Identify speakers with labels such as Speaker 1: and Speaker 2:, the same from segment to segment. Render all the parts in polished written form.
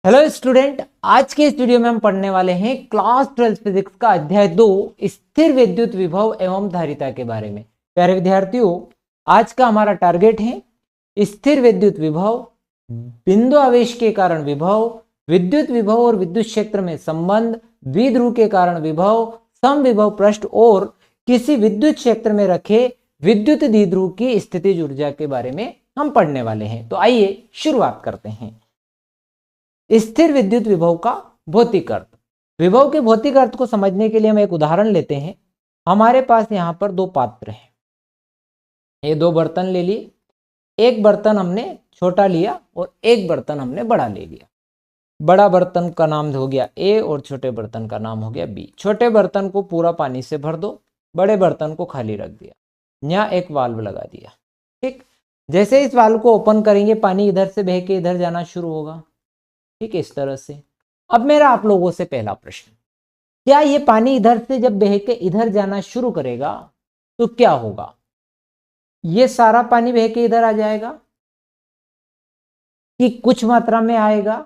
Speaker 1: Hello student, आज के इस वीडियो में हम पढ़ने वाले हैं क्लास 12 फिजिक्स का अध्याय 2 स्थिर विद्युत विभव एवं धारिता के बारे में। प्यारे विद्यार्थियों, आज का हमारा टारगेट है स्थिर विद्युत विभव, बिंदु आवेश के कारण विभव, विद्युत विभव और विद्युत क्षेत्र में संबंध, द्विध्रुव के कारण विभव, समविभव पृष्ठ और किसी विद्युत क्षेत्र में रखे विद्युत द्विध्रुव की स्थितिज ऊर्जा के बारे में हम पढ़ने वाले हैं। तो आइए शुरुआत करते हैं। स्थिर विद्युत विभव का भौतिक अर्थ। विभव के भौतिक अर्थ को समझने के लिए हम एक उदाहरण लेते हैं। हमारे पास यहाँ पर दो पात्र हैं, ये दो बर्तन ले लिए। एक बर्तन हमने छोटा लिया और एक बर्तन हमने बड़ा ले लिया। बड़ा बर्तन का नाम हो गया ए और छोटे बर्तन का नाम हो गया बी। छोटे बर्तन को पूरा पानी से भर दो, बड़े बर्तन को खाली रख दिया। यहाँ एक वाल्व लगा दिया। ठीक, जैसे इस वाल्व को ओपन करेंगे पानी इधर से बह के इधर जाना शुरू होगा। ठीक है, इस तरह से। अब मेरा आप लोगों से पहला प्रश्न, क्या ये पानी इधर से जब बह के इधर जाना शुरू करेगा तो क्या होगा? ये सारा पानी बह के इधर आ जाएगा कि कुछ मात्रा में आएगा?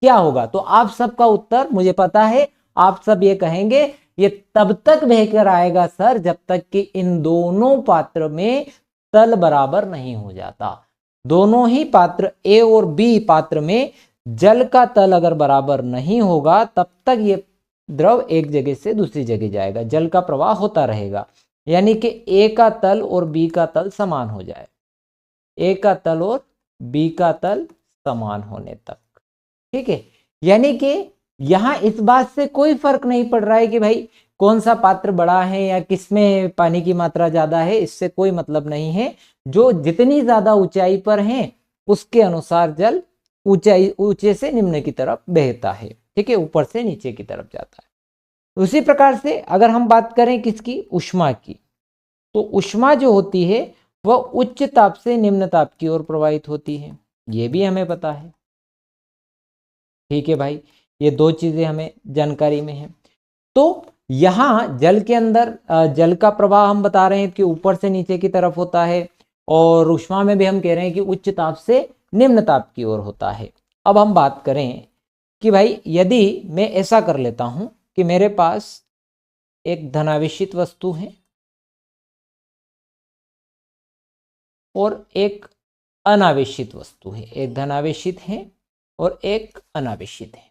Speaker 1: क्या होगा? तो आप सबका उत्तर मुझे पता है, आप सब ये कहेंगे ये तब तक बहकर आएगा सर जब तक कि इन दोनों पात्र में तल बराबर नहीं हो जाता। दोनों ही पात्र ए और बी पात्र में जल का तल अगर बराबर नहीं होगा तब तक ये द्रव एक जगह से दूसरी जगह जाएगा, जल का प्रवाह होता रहेगा। यानी कि ए का तल और बी का तल समान हो जाए, ए का तल और बी का तल समान होने तक। ठीक है, यानी कि यहां इस बात से कोई फर्क नहीं पड़ रहा है कि भाई कौन सा पात्र बड़ा है या किसमें पानी की मात्रा ज्यादा है, इससे कोई मतलब नहीं है। जो जितनी ज्यादा ऊंचाई पर है उसके अनुसार जल ऊंचे से निम्न की तरफ बहता है। ठीक है, ऊपर से नीचे की तरफ जाता है। उसी प्रकार से अगर हम बात करें किसकी, ऊष्मा की, तो ऊष्मा जो होती है वह उच्च ताप से निम्न ताप की ओर प्रवाहित होती है, ये भी हमें पता है। ठीक है भाई, ये दो चीजें हमें जानकारी में है। तो यहां जल के अंदर जल का प्रवाह हम बता रहे हैं कि ऊपर से नीचे की तरफ होता है, और ऊष्मा में भी हम कह रहे हैं कि उच्च ताप से निम्न ताप की ओर होता है। अब हम बात करें कि भाई यदि मैं ऐसा कर लेता हूं कि मेरे पास एक धनावेशित वस्तु है और एक अनावेशित वस्तु है, एक धनावेशित है और एक अनावेशित है।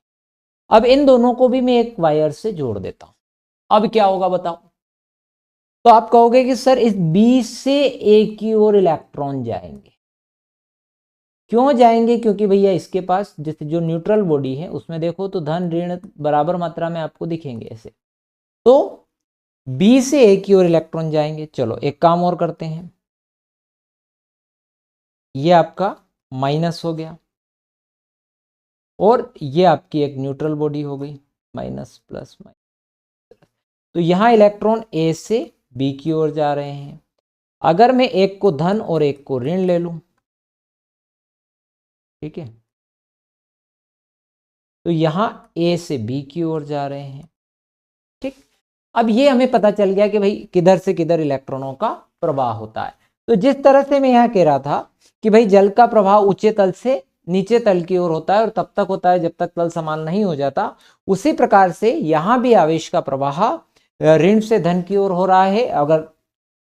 Speaker 1: अब इन दोनों को भी मैं एक वायर से जोड़ देता हूं। अब क्या होगा बताओ? तो आप कहोगे कि सर इस बी से ए की ओर इलेक्ट्रॉन जाएंगे। क्यों जाएंगे? क्योंकि भैया इसके पास जैसे जो न्यूट्रल बॉडी है उसमें देखो तो धन ऋण बराबर मात्रा में आपको दिखेंगे ऐसे। तो बी से ए की ओर इलेक्ट्रॉन जाएंगे। चलो एक काम और करते हैं, ये आपका माइनस हो गया और ये आपकी एक न्यूट्रल बॉडी हो गई, माइनस प्लस माइनस। तो यहां इलेक्ट्रॉन ए से बी की ओर जा रहे हैं। अगर मैं एक को धन और एक को ऋण ले लूं, ठीक है, तो यहां ए से बी की ओर जा रहे हैं। ठीक, अब ये हमें पता चल गया कि भाई किधर से किधर इलेक्ट्रॉनों का प्रवाह होता है। तो जिस तरह से मैं यहां कह रहा था कि भाई जल का प्रवाह ऊंचे तल से नीचे तल की ओर होता है और तब तक होता है जब तक तल समान नहीं हो जाता, उसी प्रकार से यहां भी आवेश का प्रवाह ऋण से धन की ओर हो रहा है। अगर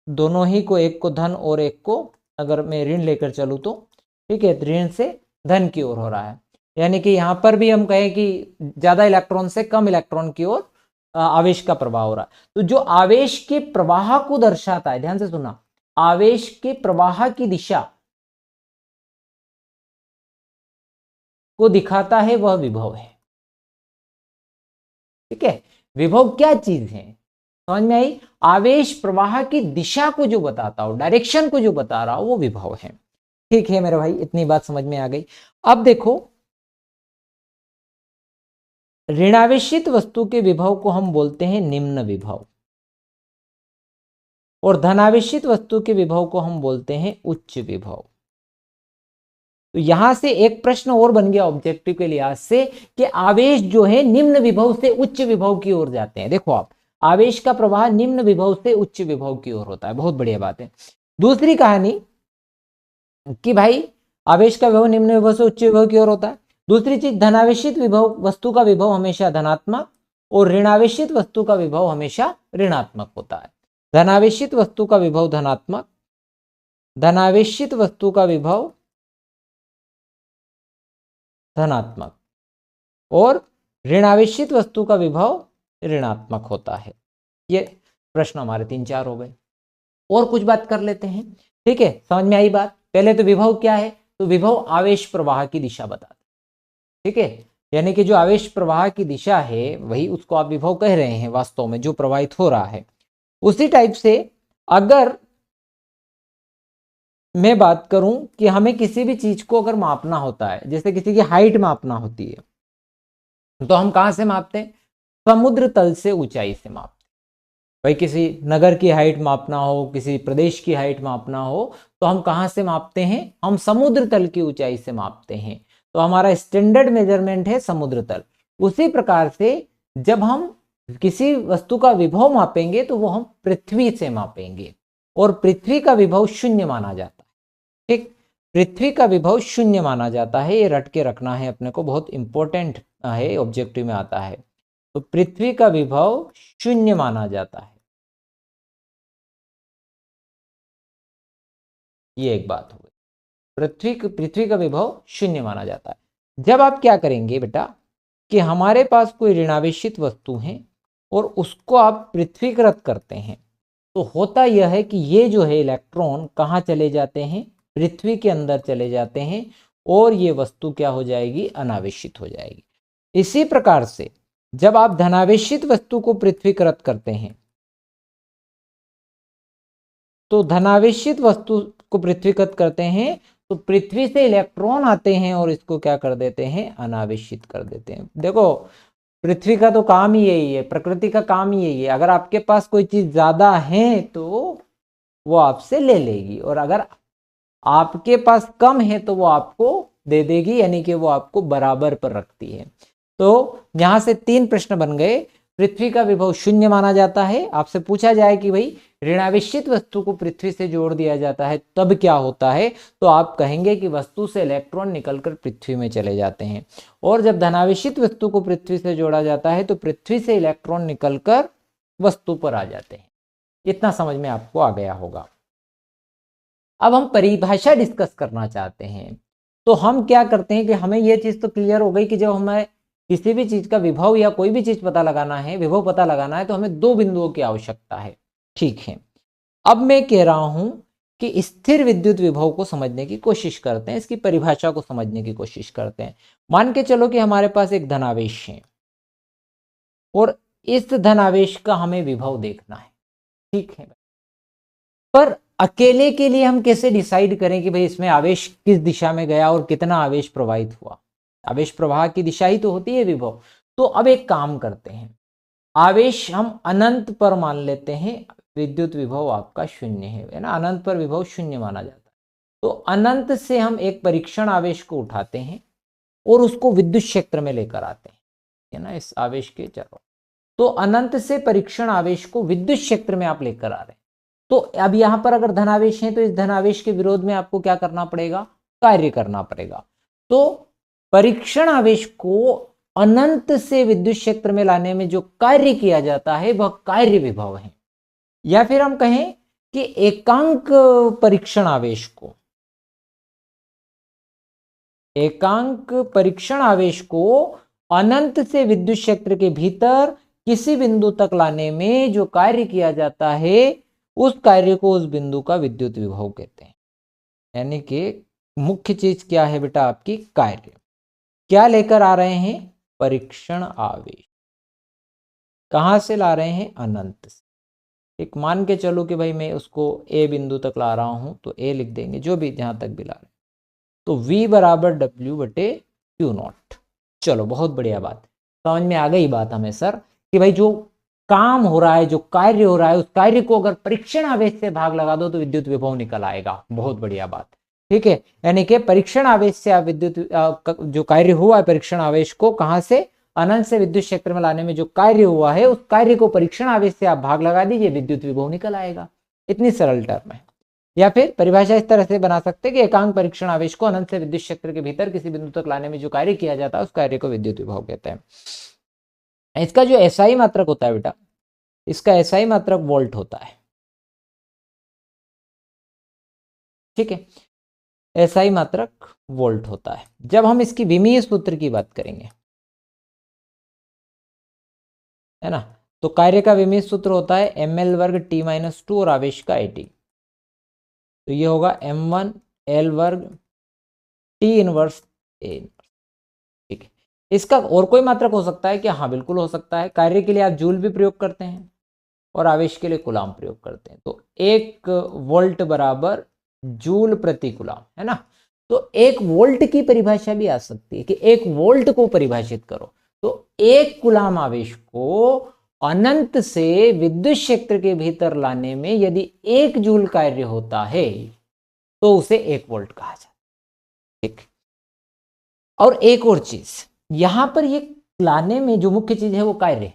Speaker 1: दोनों ही को, एक को धन और एक को अगर मैं ऋण लेकर चलूँ तो ठीक है, ऋण से धन की ओर हो रहा है। यानी कि यहाँ पर भी हम कहें कि ज्यादा इलेक्ट्रॉन से कम इलेक्ट्रॉन की ओर आवेश का प्रवाह हो रहा है। तो जो आवेश के प्रवाह को दर्शाता है, ध्यान से सुना, आवेश के प्रवाह की दिशा को दिखाता है वह विभव है। ठीक है, विभव क्या चीज है समझ में आई? आवेश प्रवाह की दिशा को जो बताता हो, डायरेक्शन को जो बता रहा हो, वो विभव है। ठीक है मेरे भाई, इतनी बात समझ में आ गई। अब देखो, ऋणावेशित वस्तु के विभव को हम बोलते हैं निम्न विभव और धनावेशित वस्तु के विभव को हम बोलते हैं उच्च विभव। तो यहां से एक प्रश्न और बन गया ऑब्जेक्टिव के लिहाज से कि आवेश जो है निम्न विभव से उच्च विभव की ओर जाते हैं। देखो आप, आवेश का प्रवाह निम्न विभव से उच्च विभव की ओर होता है। बहुत बढ़िया बात है। दूसरी कहानी कि भाई आवेश का विभव निम्न विभव से उच्च विभव की ओर होता है, दूसरी चीज, धनावेशित विभव वस्तु का विभव हमेशा धनात्मक और ऋणावेशित वस्तु का विभव हमेशा ऋणात्मक होता है। धनावेशित वस्तु का विभव धनात्मक, धनावेशित वस्तु का विभव धनात्मक और ऋणावेशित वस्तु का विभव ऋणात्मक होता है। ये प्रश्न हमारे 3-4 हो गए। और कुछ बात कर लेते हैं, ठीक है, समझ में आई बात। पहले तो विभव क्या है, तो विभव आवेश प्रवाह की दिशा बताता है, ठीक है, यानी कि जो आवेश प्रवाह की दिशा है वही उसको आप विभव कह रहे हैं, वास्तव में जो प्रवाहित हो रहा है। उसी टाइप से अगर मैं बात करूं कि हमें किसी भी चीज को अगर मापना होता है, जैसे किसी की हाइट मापना होती है, तो हम कहां से मापते हैं, समुद्र तल से ऊंचाई से मापते हैं। भाई किसी नगर की हाइट मापना हो, किसी प्रदेश की हाइट मापना हो, तो हम कहां से मापते हैं, हम समुद्र तल की ऊंचाई से मापते हैं। तो हमारा स्टैंडर्ड मेजरमेंट है समुद्र तल। उसी प्रकार से जब हम किसी वस्तु का विभव मापेंगे तो वो हम पृथ्वी से मापेंगे, और पृथ्वी का विभव 0 माना जाता है, ठीक, पृथ्वी का विभव 0 माना जाता है। ये रट के रखना है अपने को, बहुत इंपॉर्टेंट है, ऑब्जेक्टिव में आता है। तो पृथ्वी का विभव 0 माना जाता है, ये एक बात हो गई। पृथ्वी का विभव 0 माना जाता है। जब आप क्या करेंगे बेटा कि हमारे पास कोई ऋणावेशित वस्तु है और उसको आप पृथ्वीकृत करते हैं, तो होता यह है कि ये जो है इलेक्ट्रॉन कहाँ चले जाते हैं, पृथ्वी के अंदर चले जाते हैं, और ये वस्तु क्या हो जाएगी, अनावेशित हो जाएगी। इसी प्रकार से जब आप धनावेशित वस्तु को पृथ्वीकृत करते हैं, तो धनावेशित वस्तु को पृथ्वीकृत करते हैं तो पृथ्वी से इलेक्ट्रॉन आते हैं और इसको क्या कर देते हैं, अनावेशित कर देते हैं। देखो पृथ्वी का तो काम ही यही है, प्रकृति का काम ही यही है। अगर आपके पास कोई चीज ज्यादा है तो वो आपसे ले लेगी, और अगर आपके पास कम है तो वो आपको दे देगी, यानी कि वो आपको बराबर पर रखती है। तो यहां से 3 प्रश्न बन गए। पृथ्वी का विभव 0 माना जाता है। आपसे पूछा जाए कि भाई ऋणावेशित वस्तु को पृथ्वी से जोड़ दिया जाता है तब क्या होता है, तो आप कहेंगे कि वस्तु से इलेक्ट्रॉन निकलकर पृथ्वी में चले जाते हैं, और जब धनावेशित वस्तु को पृथ्वी से जोड़ा जाता है तो पृथ्वी से इलेक्ट्रॉन निकलकर वस्तु पर आ जाते हैं। इतना समझ में आपको आ गया होगा। अब हम परिभाषा डिस्कस करना चाहते हैं, तो हम क्या करते हैं कि हमें यह चीज तो क्लियर हो गई कि जब हमें किसी भी चीज का विभव या कोई भी चीज पता लगाना है, विभव पता लगाना है, तो हमें 2 बिंदुओं की आवश्यकता है, ठीक है। अब मैं कह रहा हूं कि स्थिर विद्युत विभव को समझने की कोशिश करते हैं, इसकी परिभाषा को समझने की कोशिश करते हैं। मान के चलो कि हमारे पास एक धनावेश है और इस धनावेश का हमें विभव देखना है, ठीक है। पर अकेले के लिए हम कैसे डिसाइड करें कि भाई इसमें आवेश किस दिशा में गया और कितना आवेश प्रवाहित हुआ। आवेश प्रवाह की दिशा ही तो होती है विभव। तो अब एक काम करते हैं, आवेश हम अनंत पर मान लेते हैं, विद्युत विभव आपका 0 है ना, अनंत पर विभव 0 माना जाता है। तो अनंत से हम एक परीक्षण आवेश को उठाते हैं और उसको विद्युत क्षेत्र में लेकर आते हैं, है ना, इस आवेश के चारों। तो अनंत से परीक्षण आवेश को विद्युत क्षेत्र में आप लेकर आ रहे हैं। तो अब यहां पर अगर धनावेश है तो इस धनावेश के विरोध में आपको क्या करना पड़ेगा, कार्य करना पड़ेगा। तो परीक्षण आवेश को अनंत से विद्युत क्षेत्र में लाने में जो कार्य किया जाता है वह कार्य विभव है। या फिर हम कहें कि एकांक परीक्षण आवेश को, एकांक परीक्षण आवेश को अनंत से विद्युत क्षेत्र के भीतर किसी बिंदु तक लाने में जो कार्य किया जाता है उस कार्य को, उस बिंदु का विद्युत विभव कहते हैं। यानी कि मुख्य चीज क्या है बेटा, आपकी कार्य। क्या लेकर आ रहे हैं, परीक्षण आवेश। कहां से ला रहे हैं, अनंत से। एक मान के चलो कि भाई मैं उसको ए बिंदु तक ला रहा हूं, तो ए लिख देंगे, जो भी जहां तक भी ला रहे हैं। तो V बराबर W/Q0। चलो बहुत बढ़िया बात, समझ में आ गई बात हमें सर कि भाई जो काम हो रहा है, जो कार्य हो रहा है, उस कार्य को अगर परीक्षण आवेश से भाग लगा दो तो विद्युत विभव निकल आएगा। बहुत बढ़िया बात, ठीक है। यानी कि परीक्षण आवेश से आप विद्युत जो कार्य हुआ है परीक्षण आवेश को कहां से, अनंत से विद्युत क्षेत्र में लाने में जो कार्य हुआ है उस कार्य को परीक्षण आवेश से आप भाग लगा दीजिए, विद्युत विभव निकल आएगा। इतनी सरल टर्म है। या फिर परिभाषा इस तरह से बना सकते हैं कि एकांक परीक्षण आवेश को अनंत से विद्युत क्षेत्र के भीतर किसी बिंदु तक लाने में जो कार्य किया जाता है उस कार्य को विद्युत विभव कहते हैं। इसका जो एसआई मात्रक होता है बेटा, इसका एसआई मात्रक वोल्ट होता है। ठीक है, एसआई मात्रक वोल्ट होता है। जब हम इसकी विमीय सूत्र की बात करेंगे, है ना, तो कार्य का विमीय सूत्र होता है ml वर्ग t माइनस 2 और आवेश का AT। तो ये होगा m1 L वर्ग t इनवर्स A। ठीक है, इसका और कोई मात्रक हो सकता है क्या? हाँ बिल्कुल हो सकता है। कार्य के लिए आप जूल भी प्रयोग करते हैं और आवेश के लिए कूलाम प्रयोग करते हैं। तो 1 वोल्ट बराबर जूल प्रति कूलाम, है ना। तो 1 वोल्ट की परिभाषा भी आ सकती है कि 1 वोल्ट को परिभाषित करो, तो 1 कूलाम आवेश को अनंत से विद्युत क्षेत्र के भीतर लाने में यदि 1 जूल कार्य होता है तो उसे 1 वोल्ट कहा जाता है। ठीक, और एक और चीज यहां पर ये लाने में जो मुख्य चीज है वो कार्य है,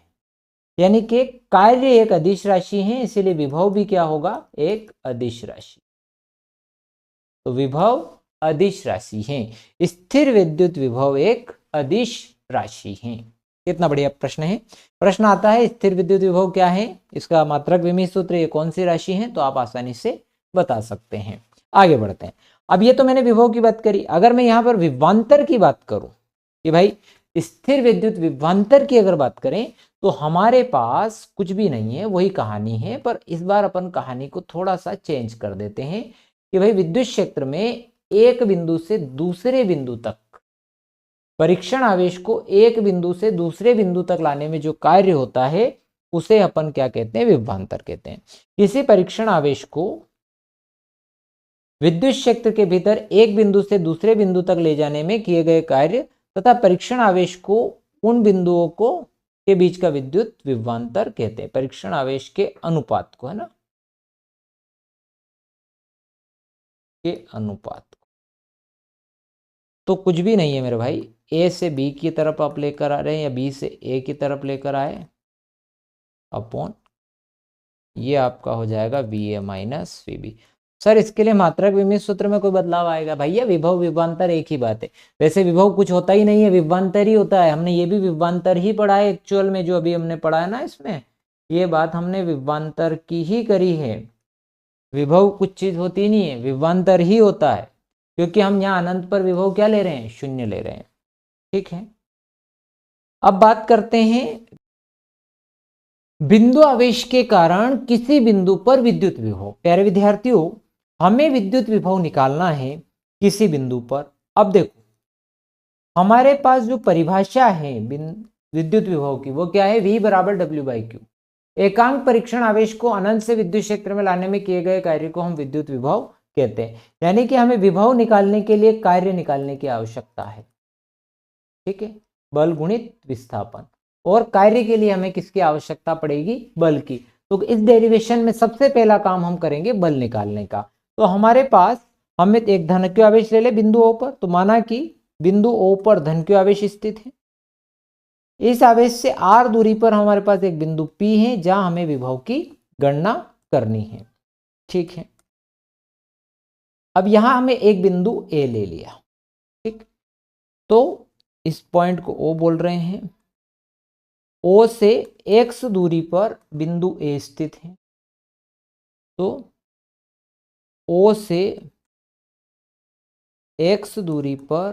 Speaker 1: यानी कि कार्य एक अदिश राशि है, इसीलिए विभव भी क्या होगा? एक अदिश राशि। तो विभव अदिश राशि है, स्थिर विद्युत विभव एक अदिश राशि है। कितना बढ़िया प्रश्न है। प्रश्न आता है स्थिर विद्युत विभव क्या है, इसका मात्रक विमीय सूत्र, ये कौन सी राशि है, तो आप आसानी से बता सकते हैं। आगे बढ़ते हैं। अब ये तो मैंने विभव की बात करी, अगर मैं यहां पर विभवांतर की बात करूं कि भाई स्थिर विद्युत विभवांतर की अगर बात करें तो हमारे पास कुछ भी नहीं है, वही कहानी है, पर इस बार अपन कहानी को थोड़ा सा चेंज कर देते हैं कि भाई विद्युत क्षेत्र में एक बिंदु से दूसरे बिंदु तक परीक्षण आवेश को एक बिंदु से दूसरे बिंदु तक लाने में जो कार्य होता है उसे अपन क्या कहते हैं? विभवांतर कहते हैं। किसी परीक्षण आवेश को विद्युत क्षेत्र के भीतर एक बिंदु से दूसरे बिंदु तक ले जाने में किए गए कार्य तथा परीक्षण आवेश को उन बिंदुओं को के बीच का विद्युत विभवांतर कहते हैं। परीक्षण आवेश के अनुपात को, है ना, के अनुपात को। तो कुछ भी नहीं है मेरे भाई, ए से बी की तरफ आप लेकर आ रहे हैं या बी से ए की तरफ लेकर आए अपॉन ये आपका हो जाएगा V A minus V B. Sir इसके लिए मात्रक विमीय सूत्र में कोई बदलाव आएगा? भैया विभव विभवांतर एक ही बात है। वैसे विभव कुछ होता ही नहीं है, विभवांतर ही होता है। हमने ये भी विभवांतर ही पढ़ा है एक्चुअल में, जो अभी हमने पढ़ा है ना, इसमें ये बात हमने विभवांतर की ही करी है। विभव कुछ चीज होती नहीं है, विभवांतर ही होता है, क्योंकि हम यहाँ अनंत पर विभव क्या ले रहे हैं? शून्य ले रहे हैं। ठीक है, अब बात करते हैं बिंदु आवेश के कारण किसी बिंदु पर विद्युत विभव। प्यारे विद्यार्थियों, हमें विद्युत विभव निकालना है किसी बिंदु पर। अब देखो हमारे पास जो परिभाषा है विद्युत विभव की वो क्या है? V बराबर W/Q। एकांक परीक्षण आवेश को अनंत से विद्युत क्षेत्र में लाने में किए गए कार्य को हम विद्युत विभव कहते हैं। यानी कि हमें विभव निकालने के लिए कार्य निकालने की आवश्यकता है। ठीक है, बल गुणित विस्थापन, और कार्य के लिए हमें किसकी आवश्यकता पड़ेगी? बल की। तो इस डेरिवेशन में सबसे पहला काम हम करेंगे बल निकालने का। तो हमारे पास हमें एक धनक्यू आवेश ले ले बिंदु O पर, तो माना कि बिंदु O पर धनक्यू आवेश स्थित है। इस आवेश से r दूरी पर हमारे पास एक बिंदु P है जहां हमें विभव की गणना करनी है। ठीक है, अब यहां हमें एक बिंदु A ले लिया। ठीक, तो इस पॉइंट को O बोल रहे हैं। O से x दूरी पर बिंदु A स्थित है, तो O से x दूरी पर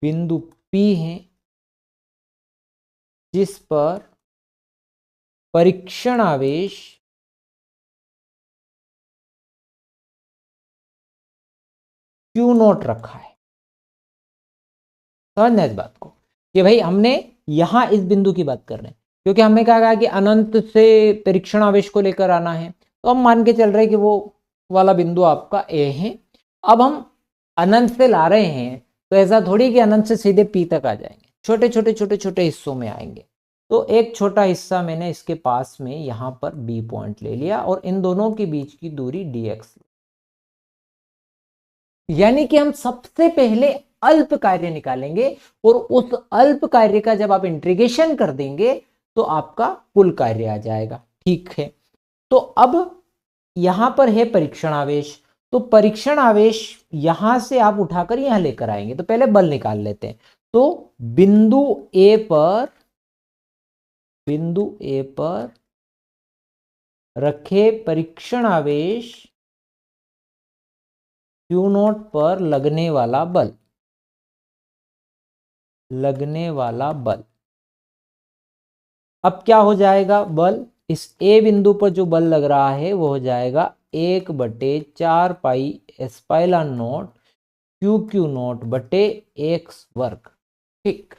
Speaker 1: बिंदु P है जिस पर परीक्षण आवेश Q0 रखा है। समझना इस बात को कि भाई हमने यहां इस बिंदु की बात कर रहे हैं, क्योंकि हमने कहा कि अनंत से परीक्षण आवेश को लेकर आना है, तो हम मान के चल रहे हैं कि वो वाला बिंदु आपका A है। अब हम अनंत से ला रहे हैं, तो ऐसा थोड़ी कि अनंत से सीधे P तक आ जाएंगे, छोटे छोटे छोटे छोटे हिस्सों में आएंगे। तो एक छोटा हिस्सा मैंने इसके पास में यहां पर B पॉइंट ले लिया और इन दोनों के बीच की दूरी dx, यानी कि हम सबसे पहले अल्प कार्य निकालेंगे और उस अल्प कार्य का जब आप इंटीग्रेशन कर देंगे तो आपका कुल कार्य आ जाएगा। ठीक है, तो अब यहां पर है परीक्षण आवेश, तो परीक्षण आवेश यहां से आप उठाकर यहां लेकर आएंगे। तो पहले बल निकाल लेते हैं। तो बिंदु ए पर रखे परीक्षण आवेश Q0 पर लगने वाला बल, अब क्या हो जाएगा बल, इस ए बिंदु पर जो बल लग रहा है वो हो जाएगा 1/4 पाई एप्सिलॉन नॉट Q0/x²। ठीक,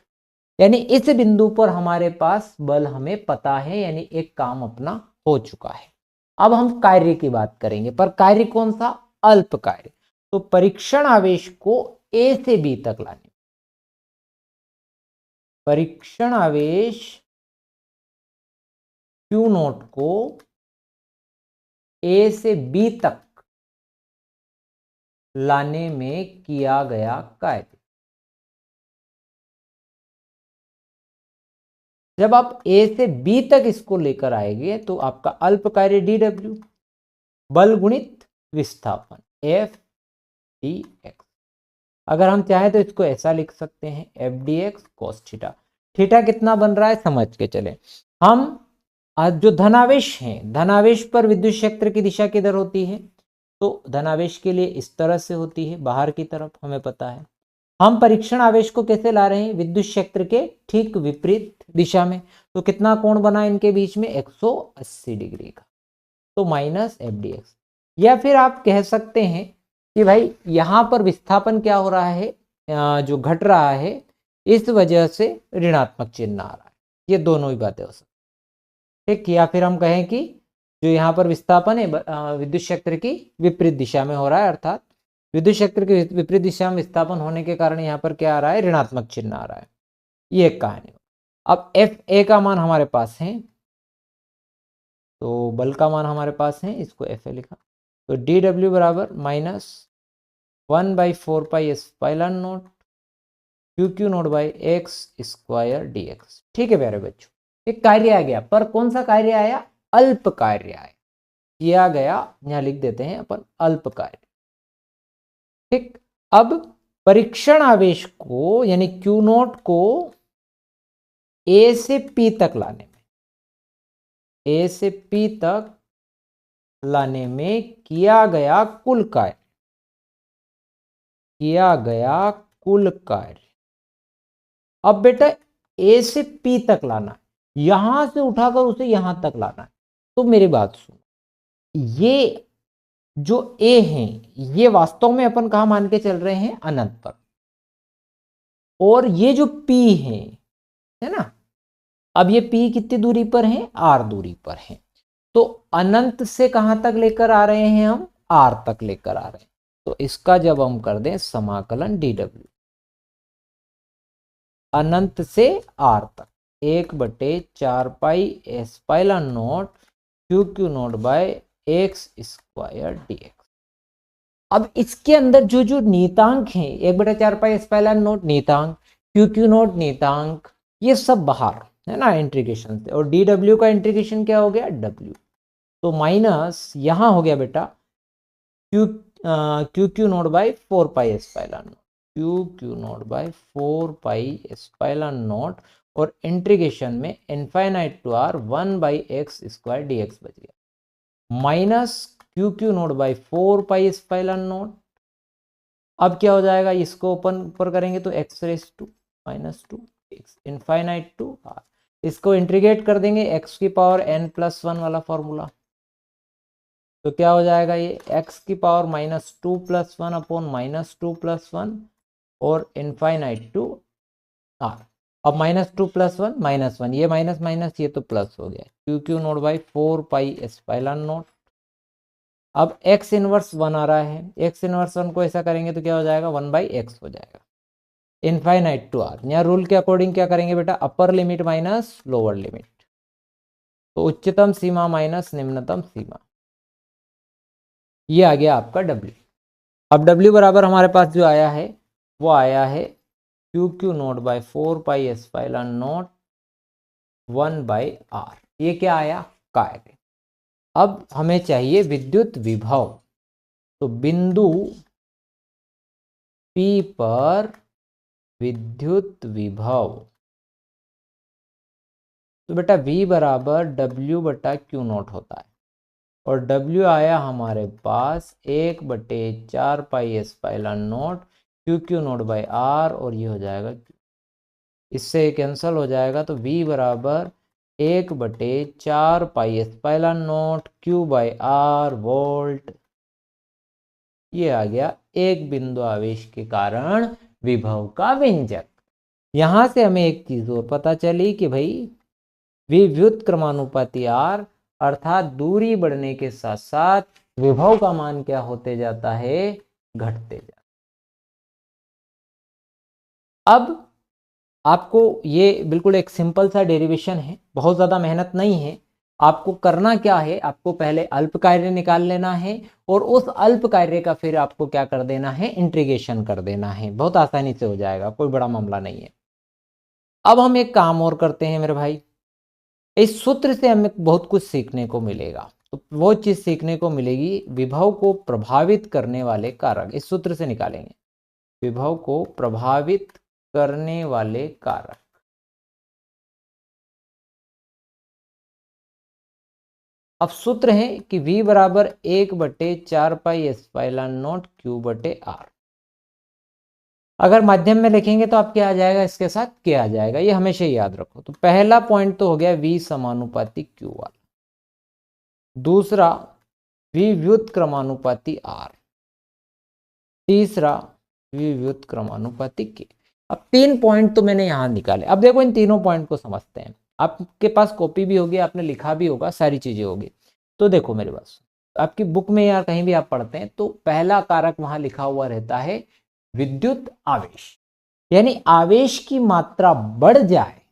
Speaker 1: यानी इस बिंदु पर हमारे पास बल हमें पता है, यानी एक काम अपना हो चुका है। अब हम कार्य की बात करेंगे, पर कार्य कौन सा, अल्प कार्य। तो परीक्षण आवेश को ए से बी तक लाने, परीक्षण आवेश Q0 को ए से बी तक लाने में किया गया कार्य। जब आप ए से बी तक इसको लेकर आएंगे तो आपका अल्प कार्य dw, बल गुणित विस्थापन F/dx। अगर हम चाहें तो इसको ऐसा लिख सकते हैं F/dx cos थीटा। थीटा कितना बन रहा है समझ के चले। हम जो धनावेश हैं, धनावेश पर विद्युत क्षेत्र की दिशा किधर होती है, तो धनावेश के लिए इस तरह से होती है, बाहर की तरफ, हमें पता है। हम परीक्षण आवेश को कैसे ला रहे हैं, विद्युत क्षेत्र के ठीक विपरीत दिशा में। तो कितना कोण बना इनके बीच में, 180 डिग्री का, तो -F/dx। या फिर आप कह सकते हैं कि भाई यहां पर विस्थापन क्या हो रहा है, जो घट रहा है, इस वजह से ऋणात्मक चिन्ह आ रहा है। ये दोनों ही बातें हो सकती, ठीक। या फिर हम कहें कि जो यहाँ पर विस्थापन है विद्युत क्षेत्र की विपरीत दिशा में हो रहा है, अर्थात विद्युत क्षेत्र की विपरीत दिशा में विस्थापन होने के कारण यहाँ पर क्या आ रहा है, ऋणात्मक चिन्ह आ रहा है। ये एक कहानी। अब Fa का मान हमारे पास है, तो बल का मान हमारे पास है, इसको Fa लिखा। तो dw बराबर -1/4 pi epsilon not Q0/x² dx। ठीक है प्यारे बच्चों, एक कार्य आ गया, पर कौन सा कार्य आया, अल्प कार्य आया, किया गया, यहां लिख देते हैं अपन अल्प कार्य। ठीक, अब परीक्षण आवेश को यानी Q0 को ए से पी तक लाने में, ए से पी तक लाने में किया गया कुल कार्य, अब बेटा ए से पी तक लाना है, यहां से उठाकर उसे यहां तक लाना है। तो मेरी बात सुनो, ये जो ए है ये वास्तव में अपन कहां मान के चल रहे हैं, अनंत पर, और ये जो पी है ना, अब ये पी कितनी दूरी पर है, आर दूरी पर है। तो अनंत से कहां तक लेकर आ रहे हैं हम, आर तक लेकर आ रहे हैं। तो इसका जब हम कर दें समाकलन dw, अनंत से आर तक 1/4 pi epsilon not Q0/x² dx। अब इसके अंदर जो जो नियतांक हैं, 1/4 पाई एप्सिलॉन नॉट नियतांक, Q0 नियतांक, ये सब बाहर है ना इंटीग्रेशन से, और dw का इंटीग्रेशन क्या हो गया, w। तो माइनस यहां हो गया बेटा Q0/4 pi epsilon naught, Q0/4 pi epsilon naught, और इंटीग्रेशन में infinite to r 1/x² dx बच गया, minus Q0/4 pi epsilon not. अब क्या हो जाएगा, इसको ओपन ऊपर करेंगे तो x⁻² इनफाइनाइट टू r, इसको इंटीग्रेट कर देंगे x⁻n+1 वाला फॉर्मूला, तो क्या हो जाएगा, ये x⁻²+1 अपॉन -2+1 और इनफाइनाइट टू r। अब -2+1 -1, ये माइनस माइनस ये तो प्लस हो गया, Q0/4 पाई एप्सिलॉन नॉट। अब x इनवर्स 1 आ रहा है, x इनवर्स 1 को ऐसा करेंगे तो क्या हो जाएगा, 1/x हो जाएगा, इनफाइनाइट टू r। यहाँ रूल के अकॉर्डिंग क्या करेंगे बेटा, अपर लिमिट माइनस लोअर लिमिट, तो उच्चतम सीमा माइनस निम्नतम सीमा, ये आ गया आपका W। अब W बराबर हमारे पास जो आया है वो आया है Q0/4 pi epsilon not 1/r। ये क्या आया, कार्य। अब हमें चाहिए विद्युत विभव। तो बिंदु P पर विद्युत विभव, तो बेटा V बराबर W/Q0 होता है, और W आया हमारे पास 1/4πε0 Q0/R, और ये हो जाएगा Q। इससे कैंसल हो जाएगा, तो V बराबर 1/4πε0 Q/R वोल्ट। ये आ गया एक बिंदु आवेश के कारण विभव का व्यंजक। यहां से हमें एक चीज और पता चली कि भाई विद्युत क्रमानुपाती R, अर्थात दूरी बढ़ने के साथ साथ विभव का मान क्या होते जाता है, घटते जाता है। अब आपको ये बिल्कुल एक सिंपल सा डेरिवेशन है, बहुत ज्यादा मेहनत नहीं है। आपको करना क्या है, आपको पहले अल्प कार्य निकाल लेना है, और उस अल्प कार्य का फिर आपको क्या कर देना है, इंटीग्रेशन कर देना है। बहुत आसानी से हो जाएगा, कोई बड़ा मामला नहीं है। अब हम एक काम और करते हैं मेरे भाई, इस सूत्र से हमें बहुत कुछ सीखने को मिलेगा। तो वो चीज सीखने को मिलेगी, विभव को प्रभावित करने वाले कारक इस सूत्र से निकालेंगे। विभव को प्रभावित करने वाले कारक, अब सूत्र है कि V बराबर 1/4πε0 Q/R। अगर माध्यम में लिखेंगे तो आप क्या आ जाएगा, इसके साथ क्या आ जाएगा, ये हमेशा याद रखो। तो पहला पॉइंट तो हो गया V समानुपाती Q वाला, दूसरा V व्युत क्रमानुपाती R, तीसरा V व्युत क्रमानुपाती K। अब 3 पॉइंट तो मैंने यहां निकाले। अब देखो इन तीनों पॉइंट को समझते हैं। आपके पास कॉपी भी होगी, आपने लिखा भी होगा, सारी चीजें होगी। तो देखो मेरे पास आपकी बुक में या कहीं भी आप पढ़ते हैं तो पहला कारक वहां लिखा हुआ रहता है विद्युत आवेश, यानी आवेश की मात्रा बढ़ जाए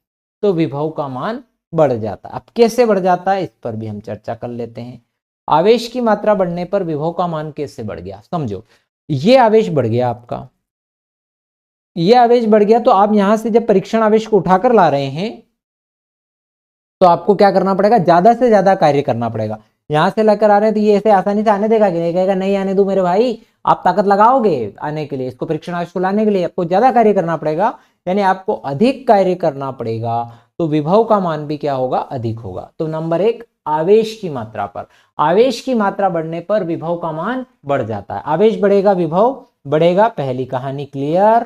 Speaker 1: तो विभव का मान बढ़ जाता है। अब कैसे बढ़ जाता है, इस पर भी हम चर्चा कर लेते हैं। आवेश की मात्रा बढ़ने पर विभव का मान कैसे बढ़ गया, समझो। ये आवेश बढ़ गया आपका, ये आवेश बढ़ गया, तो आप यहां से जब परीक्षण आवेश को उठाकर ला रहे हैं तो आपको क्या करना पड़ेगा, ज्यादा से ज्यादा कार्य करना पड़ेगा। यहां से लेकर आ रहे हैं तो ये ऐसे आसानी से आने देगा कि नहीं, कहेगा नहीं आने दो मेरे भाई, आप ताकत लगाओगे आने के लिए, इसको परीक्षण आवेश को लाने के लिए आपको ज्यादा कार्य करना पड़ेगा, यानी आपको अधिक कार्य करना पड़ेगा, तो विभव का मान भी क्या होगा, अधिक होगा। तो नंबर 1 आवेश की मात्रा पर, आवेश की मात्रा बढ़ने पर विभव का मान बढ़ जाता है। आवेश बढ़ेगा विभव बढ़ेगा, पहली कहानी क्लियर।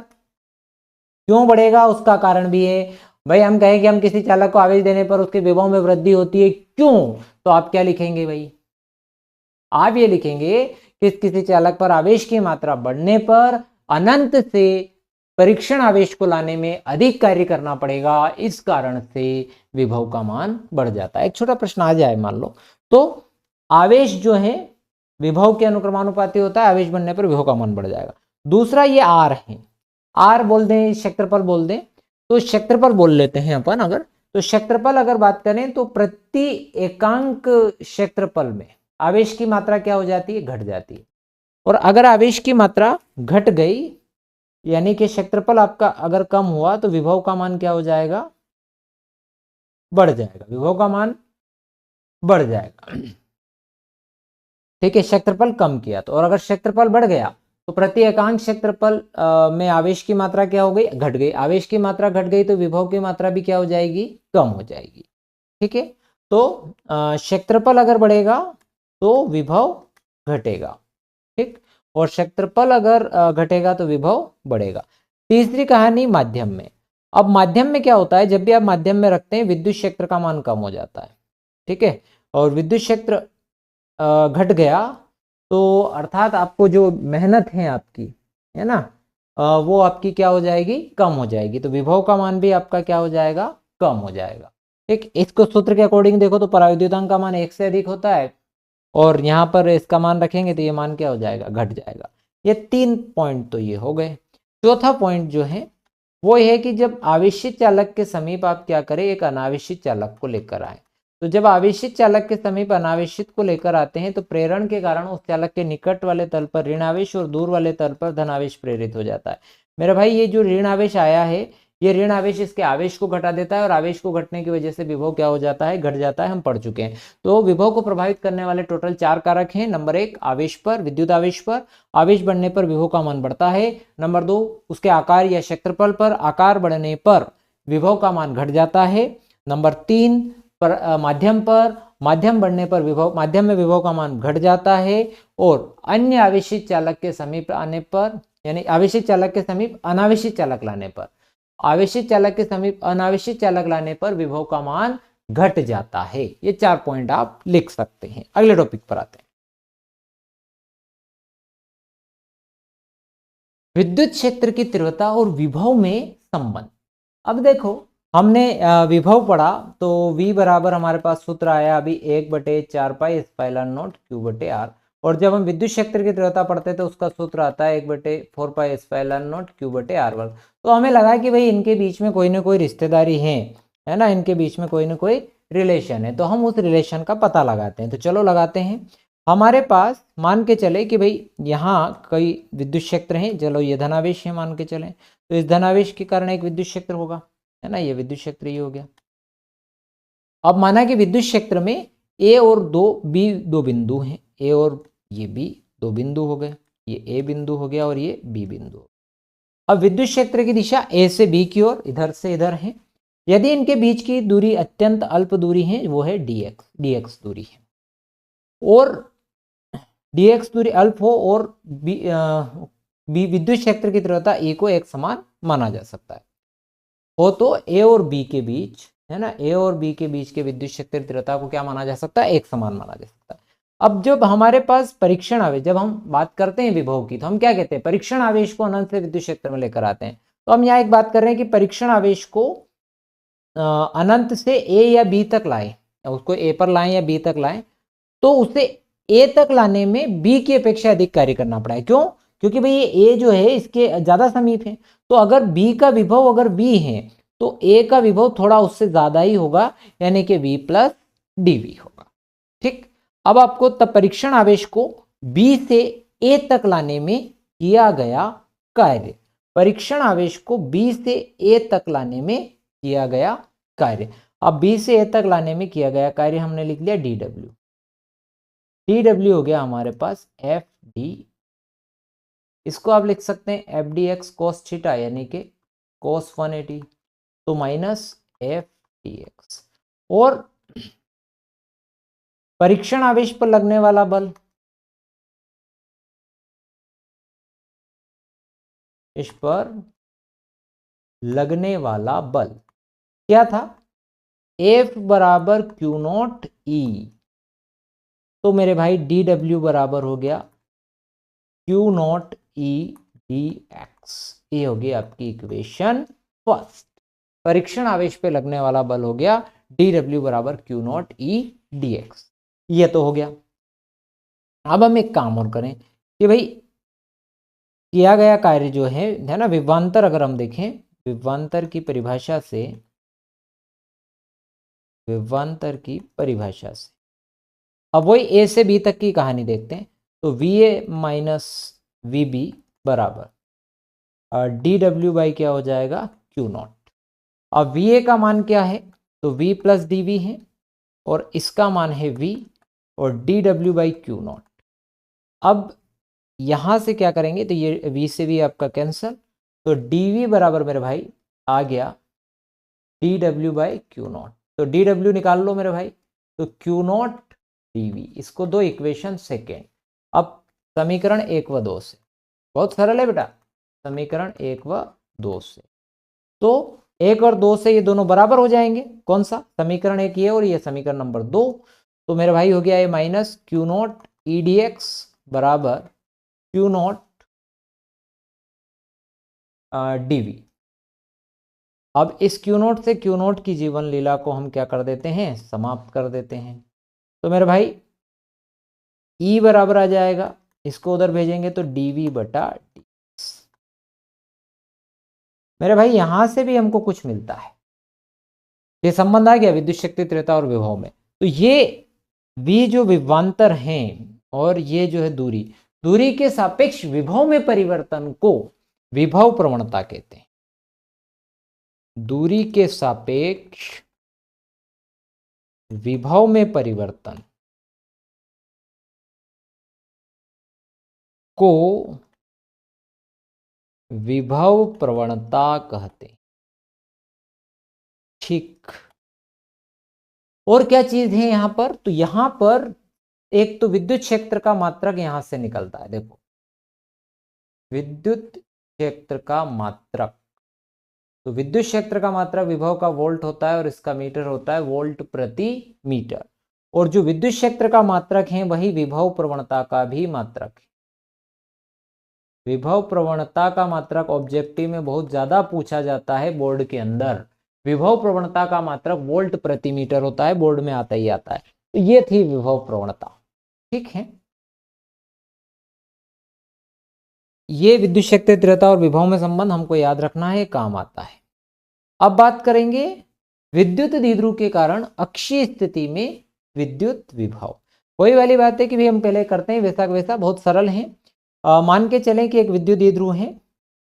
Speaker 1: क्यों बढ़ेगा उसका कारण भी है भाई। हम कहें कि हम किसी चालक को आवेश देने पर उसके विभव में वृद्धि होती है, क्यों, तो आप क्या लिखेंगे भाई, आप ये लिखेंगे कि किसी चालक पर आवेश की मात्रा बढ़ने पर अनंत से परीक्षण आवेश को लाने में अधिक कार्य करना पड़ेगा, इस कारण से विभव का मान बढ़ जाता है। एक छोटा प्रश्न आ जाए मान लो, तो आवेश जो है विभव के अनुक्रमानुपाती होता है, आवेश बढ़ने पर विभव का मान बढ़ जाएगा। दूसरा ये R है, R बोल दें, क्षेत्रफल बोल दें, तो क्षेत्रफल बोल लेते हैं अपन। अगर तो क्षेत्रफल अगर बात करें तो प्रति एकांक क्षेत्रफल में आवेश की मात्रा क्या हो जाती है, घट जाती है। और अगर आवेश की मात्रा घट गई, यानी कि क्षेत्रफल आपका अगर कम हुआ, तो विभव का मान क्या हो जाएगा, बढ़ जाएगा, विभव का मान बढ़ जाएगा। ठीक है, क्षेत्रफल कम किया तो, और अगर क्षेत्रफल बढ़ गया तो प्रति एकांक क्षेत्रफल में आवेश की मात्रा क्या हो गई, घट गई। आवेश की मात्रा घट गई तो विभव की मात्रा भी क्या हो जाएगी, कम हो जाएगी। ठीक है, तो क्षेत्रफल अगर बढ़ेगा तो विभव घटेगा, ठीक, और क्षेत्रफल अगर घटेगा तो विभव बढ़ेगा। तीसरी कहानी माध्यम में। अब माध्यम में क्या होता है, जब भी आप माध्यम में रखते हैं विद्युत क्षेत्र का मान कम हो जाता है, ठीक है, और विद्युत क्षेत्र घट गया तो अर्थात आपको जो मेहनत है आपकी, है ना, वो आपकी क्या हो जाएगी, कम हो जाएगी, तो विभव का मान भी आपका क्या हो जाएगा, कम हो जाएगा। ठीक, इसको सूत्र के अकॉर्डिंग देखो तो पराविद्युतांक का मान 1 से अधिक होता है, और यहाँ पर इसका मान रखेंगे तो ये मान क्या हो जाएगा, घट जाएगा। ये 3 पॉइंट तो ये हो गए। चौथा पॉइंट जो है वो है कि जब आवेशित चालक के समीप आप क्या करें, एक अनावेशित चालक को लेकर आए। तो जब आवेशित चालक के समीप अनावेशित को लेकर आते हैं तो प्रेरण के कारण उस चालक के निकट वाले तल पर ऋण आवेश और दूर वाले तल पर धन आवेश प्रेरित हो जाता है। मेरा भाई ये जो ऋण आवेश आया है ये ऋण आवेश इसके आवेश को घटा देता है और आवेश को घटने की वजह से विभव क्या हो जाता है, घट जाता है, हम पढ़ चुके हैं। तो विभव को प्रभावित करने वाले टोटल 4 कारक हैं। नंबर 1 आवेश पर, विद्युत आवेश पर, आवेश बढ़ने पर विभव का मान बढ़ता है। नंबर 2 उसके आकार या क्षेत्रफल पर, आकार बढ़ने पर विभव का मान घट जाता है। नंबर 3 पर माध्यम पर, माध्यम बढ़ने पर विभव, माध्यम में विभव का मान घट जाता है। और अन्य आवेशित चालक के समीप आने पर, यानी आवेशित चालक के समीप अनावेशित चालक लाने पर, आवेशित चालक के समीप अनावेशित चालक लाने पर विभव का मान घट जाता है। ये 4 पॉइंट आप लिख सकते हैं। अगले टॉपिक पर आते हैं, विद्युत क्षेत्र की तीव्रता और विभव में संबंध। अब देखो, हमने विभव पढ़ा तो V बराबर हमारे पास सूत्र आया अभी 1/4 पाई एप्सिलॉन नॉट Q बटे R। और जब हम विद्युत क्षेत्र की तीव्रता पढ़ते तो उसका सूत्र आता है 1/4 पाई एप्सिलॉन नॉट Q बटे R वर्ग। तो हमें लगा कि भाई इनके बीच में कोई ना कोई रिश्तेदारी है ना, इनके बीच में कोई ना कोई रिलेशन है, तो हम उस रिलेशन का पता लगाते हैं। तो चलो लगाते हैं। हमारे पास मान के चले कि भाई यहाँ कई विद्युत क्षेत्र हैं, चलो ये धनावेश है मान के चले, तो इस धनावेश के कारण एक विद्युत क्षेत्र होगा, है ना, ये विद्युत क्षेत्र ही हो गया। अब माना कि विद्युत क्षेत्र में ए और बी दो बिंदु हैं, ए और ये बी दो बिंदु हो गए, ये ए बिंदु हो गया और ये बी बिंदु। अब विद्युत क्षेत्र की दिशा ए से बी की ओर, इधर से इधर है। यदि इनके बीच की दूरी अत्यंत अल्प दूरी है, वो है dx दूरी है, और dx दूरी अल्प हो और विद्युत क्षेत्र की तीव्रता ए को एक समान माना जा सकता है हो, तो ए और बी के बीच, है ना, ए और बी के बीच के विद्युत क्षेत्र तीव्रता को क्या माना जा सकता है, एक समान माना जा सकता है। अब जब हमारे पास परीक्षण आवेश, जब हम बात करते हैं विभव की, तो हम क्या कहते हैं, परीक्षण आवेश को अनंत से विद्युत क्षेत्र में लेकर आते हैं। तो हम यहाँ एक बात कर रहे हैं कि परीक्षण आवेश को अनंत से ए या बी तक लाए, उसको ए पर लाएं या बी तक लाएं, तो उसे ए तक लाने में बी की अपेक्षा अधिक कार्य करना पड़ा है। क्यों? क्योंकि भाई ये ए जो है इसके ज्यादा समीप है, तो अगर बी का विभव अगर बी है तो ए का विभव थोड़ा उससे ज्यादा ही होगा, यानी कि v प्लस डीवी होगा। ठीक, अब आपको तब परीक्षण आवेश को बी से ए तक लाने में किया गया कार्य, परीक्षण आवेश को बी से ए तक लाने में किया गया कार्य। अब बी से ए तक लाने में किया गया कार्य हमने लिख लिया dw, dw हो गया हमारे पास fd, इसको आप लिख सकते हैं fdx cos थीटा, यानी कि cos 180, तो माइनस fdx। और परीक्षण आवेश पर लगने वाला बल, इस पर लगने वाला बल क्या था, F बराबर Q नॉट E, तो मेरे भाई dw बराबर हो गया Q नॉट E dx। ये हो गई आपकी इक्वेशन फर्स्ट। परीक्षण आवेश पे लगने वाला बल हो गया dw बराबर Q नॉट E dx। ये तो हो गया। अब हम एक काम और करें कि भाई किया गया कार्य जो है ना, विभवांतर अगर हम देखें, विभवांतर की परिभाषा से, विभवांतर की परिभाषा से अब वही ए से बी तक की कहानी देखते हैं। तो VA माइनस VB बराबर dw बाई क्या हो जाएगा, Q नॉट। अब VA का मान क्या है, तो V प्लस DV है, और इसका मान है V, और dw बाई Q नॉट। अब यहां से क्या करेंगे, तो ये V से V आपका कैंसल, तो dV बराबर मेरे भाई आ गया dw बाई Q नॉट। तो dw निकाल लो मेरे भाई, तो Q नॉट dV, इसको दो इक्वेशन सेकेंड। अब समीकरण 1 व 2 से, बहुत सरल है बेटा, समीकरण 1 व 2 से, तो 1 और 2 से ये दोनों बराबर हो जाएंगे। कौन सा, समीकरण 1 ये और ये समीकरण नंबर 2। तो मेरा भाई हो गया ये minus Q not E dx बराबर Q नॉट dV। अब इस Q नॉट से Q नॉट की जीवन लीला को हम क्या कर देते हैं, समाप्त कर देते हैं। तो मेरे भाई E बराबर आ जाएगा, इसको उधर भेजेंगे तो dV बटा dx। मेरे भाई यहां से भी हमको कुछ मिलता है, ये संबंध आ गया विद्युत शक्ति तीव्रता और विभव में। तो ये V जो विभवांतर हैं और ये जो है दूरी, दूरी के सापेक्ष विभव में परिवर्तन को विभव प्रवणता कहते हैं। दूरी के सापेक्ष विभव में परिवर्तन को विभव प्रवणता कहते। ठीक, और क्या चीज है यहां पर? तो यहां पर एक तो विद्युत क्षेत्र का मात्रक यहां से निकलता है, देखो विद्युत क्षेत्र का मात्रक। तो विद्युत क्षेत्र का मात्रक विभव का वोल्ट होता है और इसका मीटर होता है वोल्ट प्रति मीटर। और जो विद्युत क्षेत्र का मात्रक है वही विभव प्रवणता का भी मात्रक है। विभव प्रवणता का मात्रक ऑब्जेक्टिव में बहुत ज्यादा पूछा जाता है बोर्ड के अंदर। विभव प्रवणता का मात्रक वोल्ट प्रति मीटर होता है, बोर्ड में आता ही आता है। तो ये थी विभव प्रवणता। ठीक है, ये विद्युत क्षेत्र तीव्रता और विभव में संबंध हमको याद रखना है, काम आता है। अब बात करेंगे विद्युत द्विध्रुव के कारण अक्षीय स्थिति में विद्युत विभव। वही वाली बात है कि भी हम पहले करते हैं वैसा वैसा, बहुत सरल है। मान के चलें कि एक विद्युत द्विध्रुव है,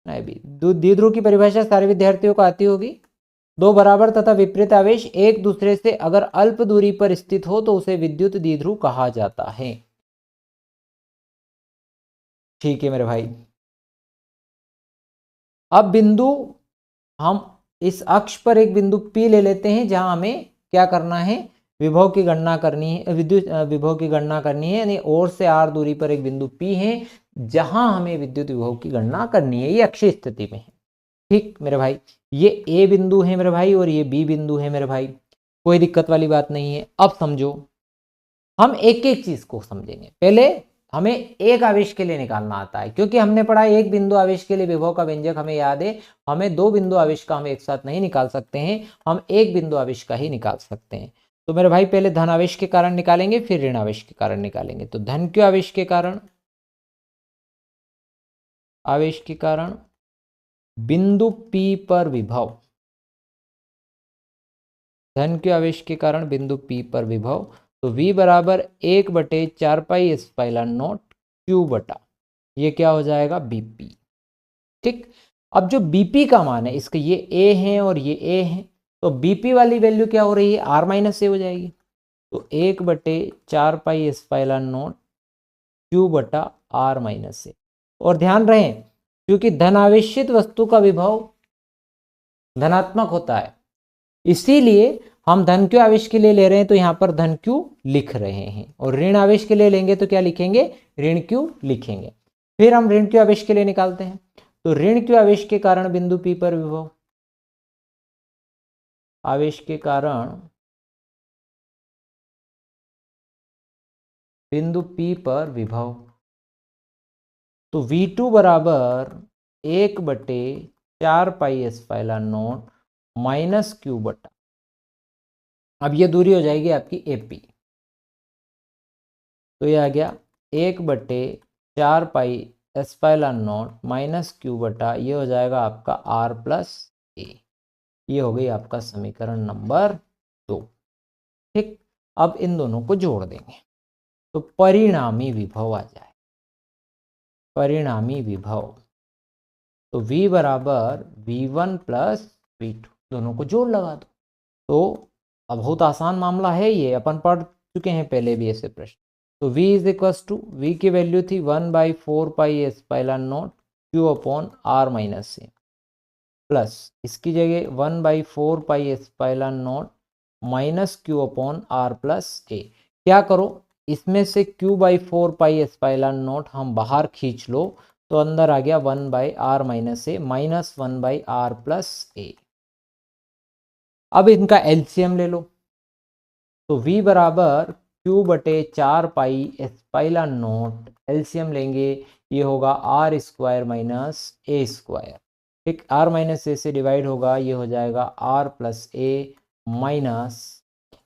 Speaker 1: द्विध्रुव की परिभाषा सारे विद्यार्थियों को आती होगी। दो बराबर तथा विपरीत आवेश एक दूसरे से अगर अल्प दूरी पर स्थित हो तो उसे विद्युत द्विध्रुव कहा जाता है। ठीक है मेरे भाई, अब बिंदु हम इस अक्ष पर एक बिंदु P ले लेते हैं जहां हमें क्या करना है, विभव की गणना करनी है, विद्युत विभव की गणना करनी है। यानी और से r दूरी पर एक बिंदु P है जहां हमें विद्युत विभव की गणना करनी है। ये अक्षीय स्थिति में है। ठीक मेरे भाई, ये A बिंदु है मेरे भाई और ये B बिंदु है मेरे भाई, कोई दिक्कत वाली बात नहीं है। अब समझो, हम एक एक चीज को समझेंगे। पहले हमें एक आवेश के लिए निकालना आता है, क्योंकि हमने पढ़ा एक बिंदु आवेश के लिए विभव का व्यंजक हमें याद है। हमें दो बिंदु आवेश का हम एक साथ नहीं निकाल सकते हैं, हम एक बिंदु आवेश का ही निकाल सकते हैं। तो मेरे भाई पहले धन आवेश के कारण निकालेंगे, फिर ऋण आवेश के कारण निकालेंगे। तो धन क्यों आवेश के कारण, आवेश के कारण बिंदु P पर विभव, धन क्यों आवेश के कारण बिंदु P पर विभव। तो V बराबर 1/4 पाई एप्सिलॉन नॉट Q बटा, ये क्या हो जाएगा, BP। ठीक, अब जो BP का मान है, इसके ये A है और ये A है, तो BP वाली वैल्यू क्या हो रही है, R माइनस A हो जाएगी। तो 1/4 पाई एप्सिलॉन नॉट Q बटा R माइनस A। और ध्यान रहे, क्योंकि धनावेशित वस्तु का विभव धनात्मक होता है, इसीलिए हम धन क्यू आवेश के लिए ले रहे हैं तो यहां पर धन क्यू लिख रहे हैं, और ऋण आवेश के लिए लेंगे तो क्या लिखेंगे, ऋण क्यू लिखेंगे। फिर हम ऋण क्यू आवेश के लिए निकालते हैं। तो ऋण क्यू आवेश के कारण बिंदु P पर विभव, आवेश के कारण बिंदु P पर विभव, तो V2 बराबर 1/4 pi epsilon naught minus Q बटा, अब ये दूरी हो जाएगी आपकी AP। तो ये आ गया 1/4 pi epsilon naught minus Q बटा, ये हो जाएगा आपका R प्लस A। ये हो गई आपका समीकरण नंबर 2। ठीक, अब इन दोनों को जोड़ देंगे तो परिणामी विभव आ जाए, परिणामी विभव। तो V बराबर V1 प्लस V2, दोनों को जोड़ लगा दो। तो अब बहुत आसान मामला है ये, अपन पढ़ चुके हैं पहले भी ऐसे प्रश्न। तो V is equals to, V की वैल्यू थी 1/4 pi epsilon naught Q upon R minus A, plus इसकी जगह 1/4 pi epsilon naught minus Q upon R plus A। क्या करो, इसमें से Q/4 पाई एप्सिलॉन नॉट हम बाहर खींच लो, तो अंदर आ गया 1/R minus A minus 1/R plus A। अब इनका एलसीएम ले लो, तो V बराबर Q/4 pi epsilon not, LCM लेंगे ये होगा R² माइनस A²। ठीक, R माइनस A से डिवाइड होगा, ये हो जाएगा R प्लस A माइनस,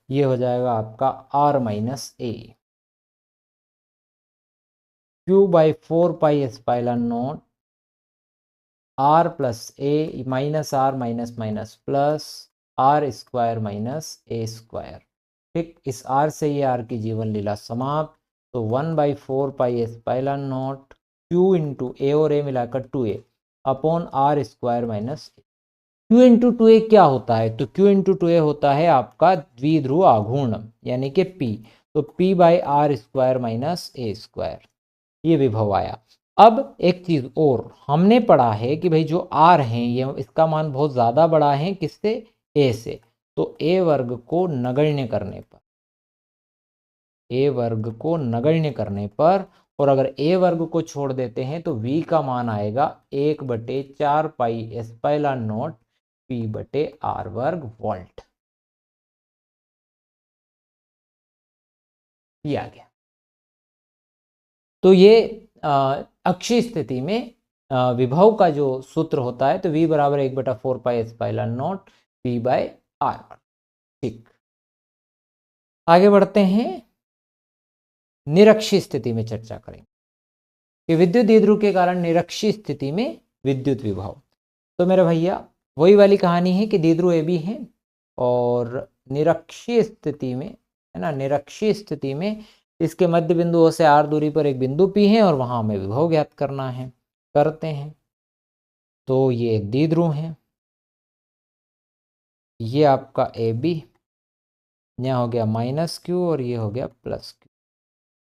Speaker 1: ये हो जाएगा आपका R minus A। Q/4 pi epsilon not R plus A minus R minus minus plus R² minus A²। ठीक, इस R से ये R की जीवन लीला समाप्त। तो 1/4 pi epsilon naught Q into A और A मिलाकर 2A upon R² minus A। Q into two A क्या होता है? तो Q इंटू टू ए होता है आपका द्विध्रुव आघूर्ण यानी कि P। तो P by R square minus A square, ये विभव आया। अब एक चीज और हमने पढ़ा है कि भाई जो आर है ये इसका मान बहुत ज्यादा बड़ा है किससे? ए से। तो ए वर्ग को नगण्य करने पर, ए वर्ग को नगण्य करने पर, और अगर ए वर्ग को छोड़ देते हैं तो v का मान आएगा 1/4 पाई एप्सिलॉन नॉट p बटे आर वर्ग वोल्ट। ये आ गया। तो ये अक्षीय स्थिति में विभव का जो सूत्र होता है तो v बराबर 1/4 pi epsilon naught p by R. ठीक, आगे बढ़ते हैं, निरक्षीय स्थिति में चर्चा करेंगे कि विद्युत द्विध्रुव के कारण निरक्षीय स्थिति में विद्युत विभव। तो मेरे भैया वही वाली कहानी है कि द्विध्रुव ए बी है और निरक्षीय स्थिति में, है ना, निरक्षीय स्थिति में इसके मध्य बिंदुओं से आर दूरी पर एक बिंदु पी है और वहां हमें विभव ज्ञात करना है, करते हैं। तो ये एक द्विध्रुव है, ये आपका ए बी, यहाँ हो गया माइनस क्यू और ये हो गया प्लस क्यू,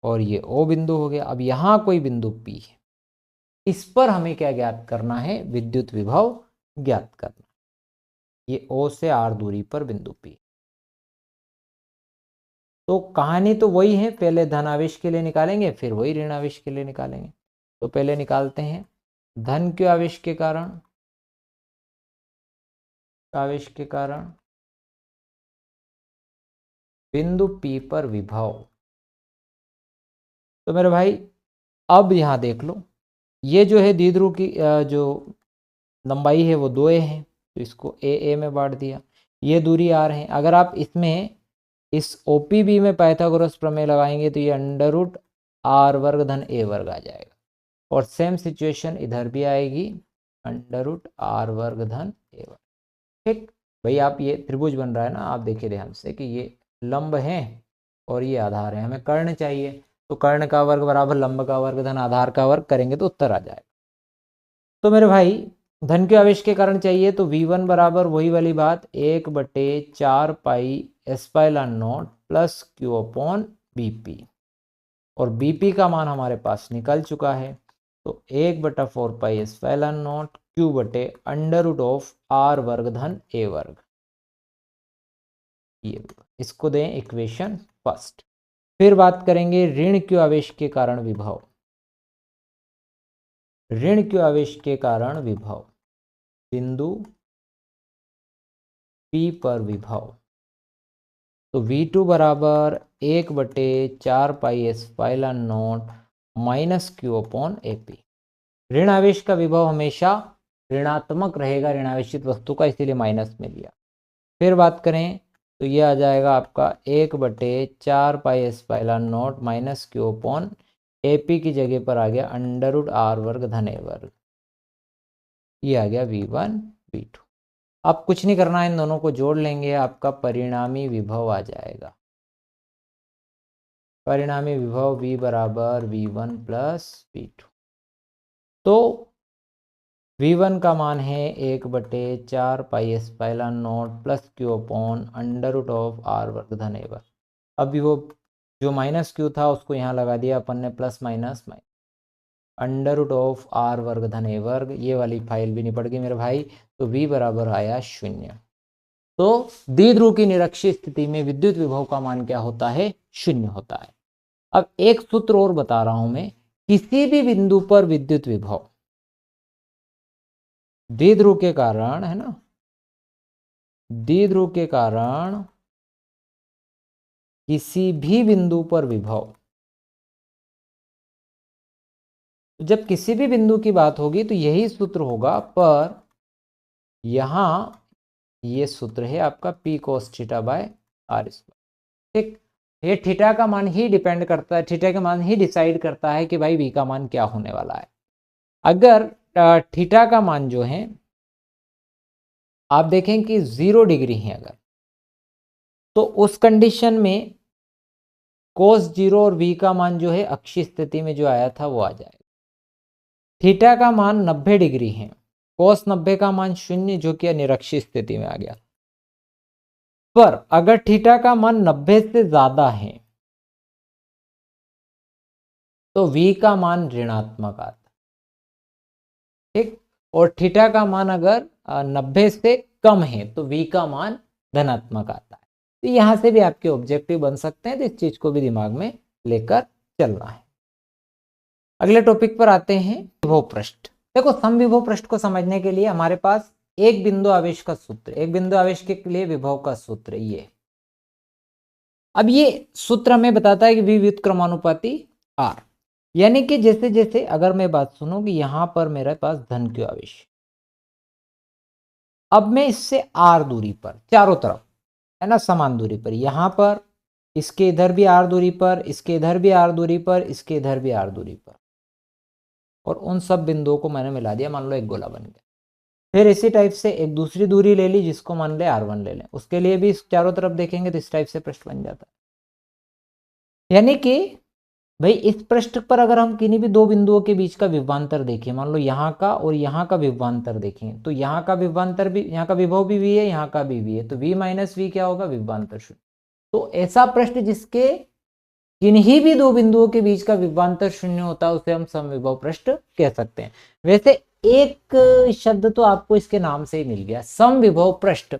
Speaker 1: और ये ओ बिंदु हो गया। अब यहाँ कोई बिंदु पी है, इस पर हमें क्या ज्ञात करना है? विद्युत विभव ज्ञात करना। ये ओ से आर दूरी पर बिंदु पी। तो कहानी तो वही है, पहले धन आवेश के लिए निकालेंगे फिर वही ऋण आवेश के लिए निकालेंगे। तो पहले निकालते हैं धन के आवेश के कारण, आवेश के कारण बिंदु P पर विभव। तो मेरे भाई अब यहां देख लो, ये जो है द्विध्रुव की जो लंबाई है वो 2a है, तो इसको a में बांट दिया। ये दूरी r है। अगर आप इसमें इस OPB में पाइथागोरस प्रमेय लगाएंगे तो ये अंडर रूट आर वर्ग धन ए वर्ग आ जाएगा, और सेम सिचुएशन इधर भी आएगी, अंडर रूट आर वर्ग धन ए वर्ग। ठीक भाई, आप ये त्रिभुज बन रहा है ना, आप देखिए ध्यान से कि ये लंब है और ये आधार है, हमें कर्ण चाहिए, तो कर्ण का वर्ग बराबर लंब का वर्ग धन आधार का वर्ग करेंगे तो उत्तर आ जाएगा। तो मेरे भाई धन के आवेश के कारण चाहिए, तो V1 बराबर वही वाली बात 1/4 pi epsilon naught plus Q upon BP, और BP का मान हमारे पास निकल चुका है। तो 1/4 पाई एप्सिलॉन नॉट क्यू बटे अंडर रूट ऑफ आर वर्ग धन ए वर्ग। ये इसको दें इक्वेशन फर्स्ट। फिर बात करेंगे ऋण क्यू आवेश के कारण विभव। ऋण क्यू आवेश के कारण विभव, बिंदु P पर विभव। तो V2 बराबर 1/4 pi epsilon naught minus Q upon AP। ऋण आवेश का विभव हमेशा ऋणात्मक रहेगा, ऋणावेशित वस्तु का, इसीलिए माइनस में लिया। फिर बात करें तो ये आ जाएगा आपका 1/4 pi epsilon naught minus Q upon AP की जगह पर आ गया अंडर रूट आर वर्ग धन ए वर्ग। ये आ गया V1 V2। अब कुछ नहीं करना है, इन दोनों को जोड़ लेंगे, आपका परिणामी विभव आ जाएगा। परिणामी विभव V बराबर V1 प्लस V2। तो V1 का मान है 1/4 pi epsilon naught plus Q upon under root of R वर्ग धन ए वर्ग। अभी वो जो माइनस क्यू था उसको यहाँ लगा दिया अपन ने, plus minus minus under root of R वर्ग धन ए वर्ग। ये वाली फाइल भी निपट गई मेरे भाई। तो V बराबर आया 0। तो द्विध्रुव की निरक्षीय स्थिति में विद्युत विभव का मान क्या होता है? 0 होता है। अब एक सूत्र और बता रहा हूं मैं, किसी भी बिंदु पर विद्युत विभव द्विध्रुव के कारण, है ना, द्विध्रुव के कारण किसी भी बिंदु पर विभव, जब किसी भी बिंदु की बात होगी तो यही सूत्र होगा, पर यहां ये सूत्र है आपका P cos theta by R square. ठीक, ये थीटा का मान ही डिपेंड करता है, थीटा का मान ही डिसाइड करता है कि भाई V का मान क्या होने वाला है। अगर थीटा का मान जो है आप देखें कि 0 डिग्री है अगर, तो उस कंडीशन में cos 0 और V का मान जो है अक्षीय स्थिति में जो आया था वो आ जाएगा। थीटा का मान 90 डिग्री है cos 90 का मान 0 जो कि निरक्षीय स्थिति में आ गया। पर अगर थीटा का मान 90 से ज्यादा है तो v का मान ऋणात्मक आता है, ठीक। और थीटा का मान अगर 90 से कम है तो v का मान धनात्मक आता है। तो यहां से भी आपके ऑब्जेक्टिव बन सकते हैं, तो इस चीज को भी दिमाग में लेकर चलना है। अगले टॉपिक पर आते हैं, विभव पृष्ठ। देखो समविभव पृष्ठ को समझने के लिए हमारे पास एक बिंदु आवेश का सूत्र, एक बिंदु आवेश के लिए विभव का सूत्र ये। अब ये सूत्र हमें बताता है कि v व्युत्क्रमानुपाती r, यानी कि जैसे जैसे अगर मैं बात सुनो कि यहां पर मेरे पास धन क्यू आवेश, अब मैं इससे r दूरी पर चारों तरफ है ना समान दूरी पर, यहां पर इसके इधर भी r दूरी पर, इसके इधर भी r दूरी पर, इसके इधर भी r दूरी पर, और उन सब बिंदुओं को मैंने मिला दिया, मान लो एक गोला बन गया। फिर इसी टाइप से एक दूसरी दूरी ले ली जिसको मान ले r1 ले लें, उसके लिए भी इस चारों तरफ देखेंगे तो इस टाइप से पृष्ठ बन जाता है। यानी कि भाई इस पृष्ठ पर अगर हम किन्हीं भी दो बिंदुओं के बीच का विभवांतर देखें, मान लो यहाँ का और यहाँ का विभवांतर देखें, तो यहाँ का विभवांतर भी, यहाँ का विभव भी v है, यहाँ का भी v है, तो v माइनस v क्या होगा, विभवांतर 0। तो ऐसा पृष्ठ जिसके किन्हीं भी दो बिंदुओं के बीच का विभवांतर 0 होता है उसे हम समविभव पृष्ठ कह सकते हैं। वैसे एक शब्द तो आपको इसके नाम से ही मिल गया, समविभव पृष्ठ।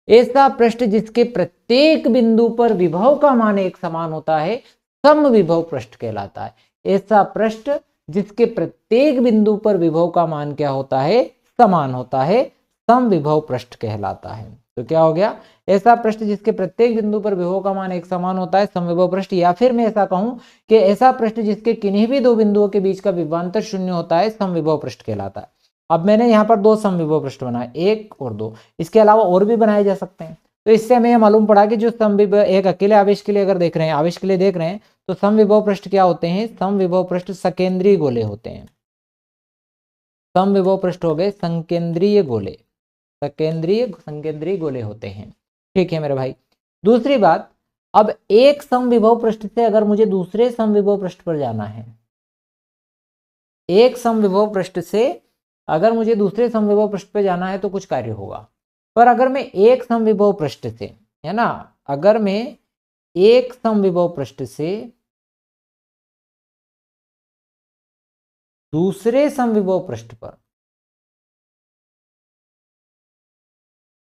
Speaker 1: ऐसा पृष्ठ जिसके प्रत्येक बिंदु पर विभव का मान एक समान होता है समविभव पृष्ठ कहलाता है। ऐसा पृष्ठ जिसके प्रत्येक बिंदु पर विभव का मान क्या होता है, समान होता है, समविभव पृष्ठ कहलाता है। तो क्या हो गया, ऐसा पृष्ठ जिसके प्रत्येक बिंदु पर विभव का मान एक समान होता है समविभव पृष्ठ। या फिर मैं ऐसा कहूं कि ऐसा पृष्ठ जिसके किन्हीं भी दो बिंदुओं के बीच का विभवांतर 0 होता है समविभव पृष्ठ कहलाता है। अब मैंने यहाँ पर दो समविभव पृष्ठ बनाए, एक और दो, इसके अलावा और भी बनाए जा सकते हैं। तो इससे हमें मालूम पड़ा कि जो समविभव एक अकेले आवेश के लिए अगर देख रहे हैं, आवेश के लिए देख रहे हैं, तो समविभव पृष्ठ क्या होते हैं, समविभव पृष्ठ सकेंद्रीय गोले होते हैं। समविभव पृष्ठ हो गए संकेंद्रीय गोले, संकेंद्रीय गोले होते हैं, ठीक है मेरे भाई। दूसरी बात, अब एक समविभव पृष्ठ से अगर मुझे दूसरे समविभव पृष्ठ पर जाना है, एक समविभव पृष्ठ से अगर मुझे दूसरे समविभव पृष्ठ पर जाना है तो कुछ कार्य होगा। पर अगर मैं एक समविभव पृष्ठ से, है ना, अगर मैं एक समविभव पृष्ठ से दूसरे समविभव पृष्ठ पर,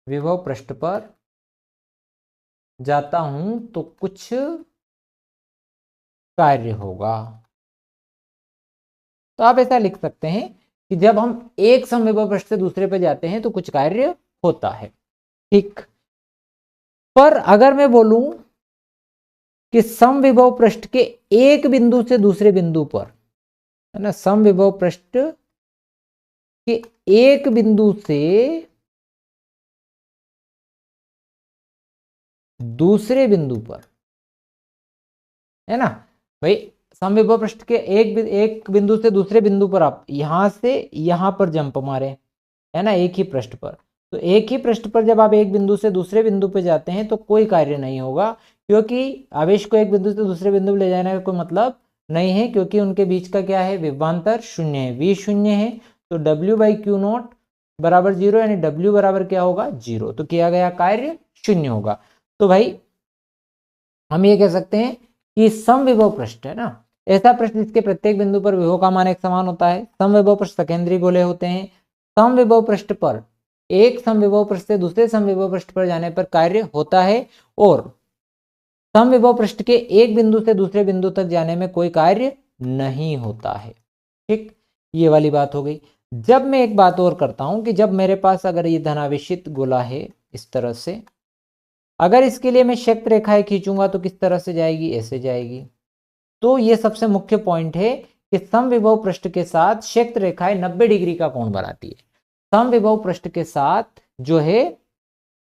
Speaker 1: विभव पृष्ठ पर जाता हूं तो कुछ कार्य होगा। तो आप ऐसा लिख सकते हैं कि जब हम एक समविभव पृष्ठ से दूसरे पर जाते हैं तो कुछ कार्य होता है, ठीक। पर अगर मैं बोलूं कि समविभव पृष्ठ के एक बिंदु से दूसरे बिंदु पर, है ना, समविभव पृष्ठ के एक बिंदु से दूसरे बिंदु पर, है ना भाई, समविभव पृष्ठ के एक बिंदु से दूसरे बिंदु पर आप यहां से यहां पर जंप मारे, है ना, एक ही पृष्ठ पर। तो एक ही पृष्ठ पर जब आप एक बिंदु से दूसरे बिंदु पर जाते हैं तो कोई कार्य नहीं होगा, क्योंकि आवेश को एक बिंदु से दूसरे बिंदु पर ले जाने का कोई मतलब नहीं है, क्योंकि उनके बीच का क्या है, विभवांतर 0 है, v 0 है। तो W/Q0 बराबर 0, यानी W बराबर क्या होगा, 0। तो किया गया कार्य 0 होगा। तो भाई हम ये कह सकते हैं कि समविभव पृष्ठ, है ना, ऐसा पृष्ठ जिसके प्रत्येक बिंदु पर विभव का मान एक समान होता है। समविभव पृष्ठ सकेंद्रीय गोले होते हैं। समविभव पृष्ठ पर एक समविभव पृष्ठ से दूसरे समविभव पृष्ठ पर जाने पर कार्य होता है, और समविभव पृष्ठ के एक बिंदु से दूसरे बिंदु तक जाने में कोई कार्य नहीं होता है, ठीक। ये वाली बात हो गई। जब मैं एक बात और करता हूं कि जब मेरे पास अगर ये धनावेशित गोला है इस तरह से, अगर इसके लिए मैं क्षैत्र रेखाएं खींचूंगा तो किस तरह से जाएगी, ऐसे जाएगी। तो ये सबसे मुख्य पॉइंट है कि समविभव पृष्ठ के साथ क्षैत्र रेखाएं 90 डिग्री का कोण बनाती है। समविभव पृष्ठ के साथ जो है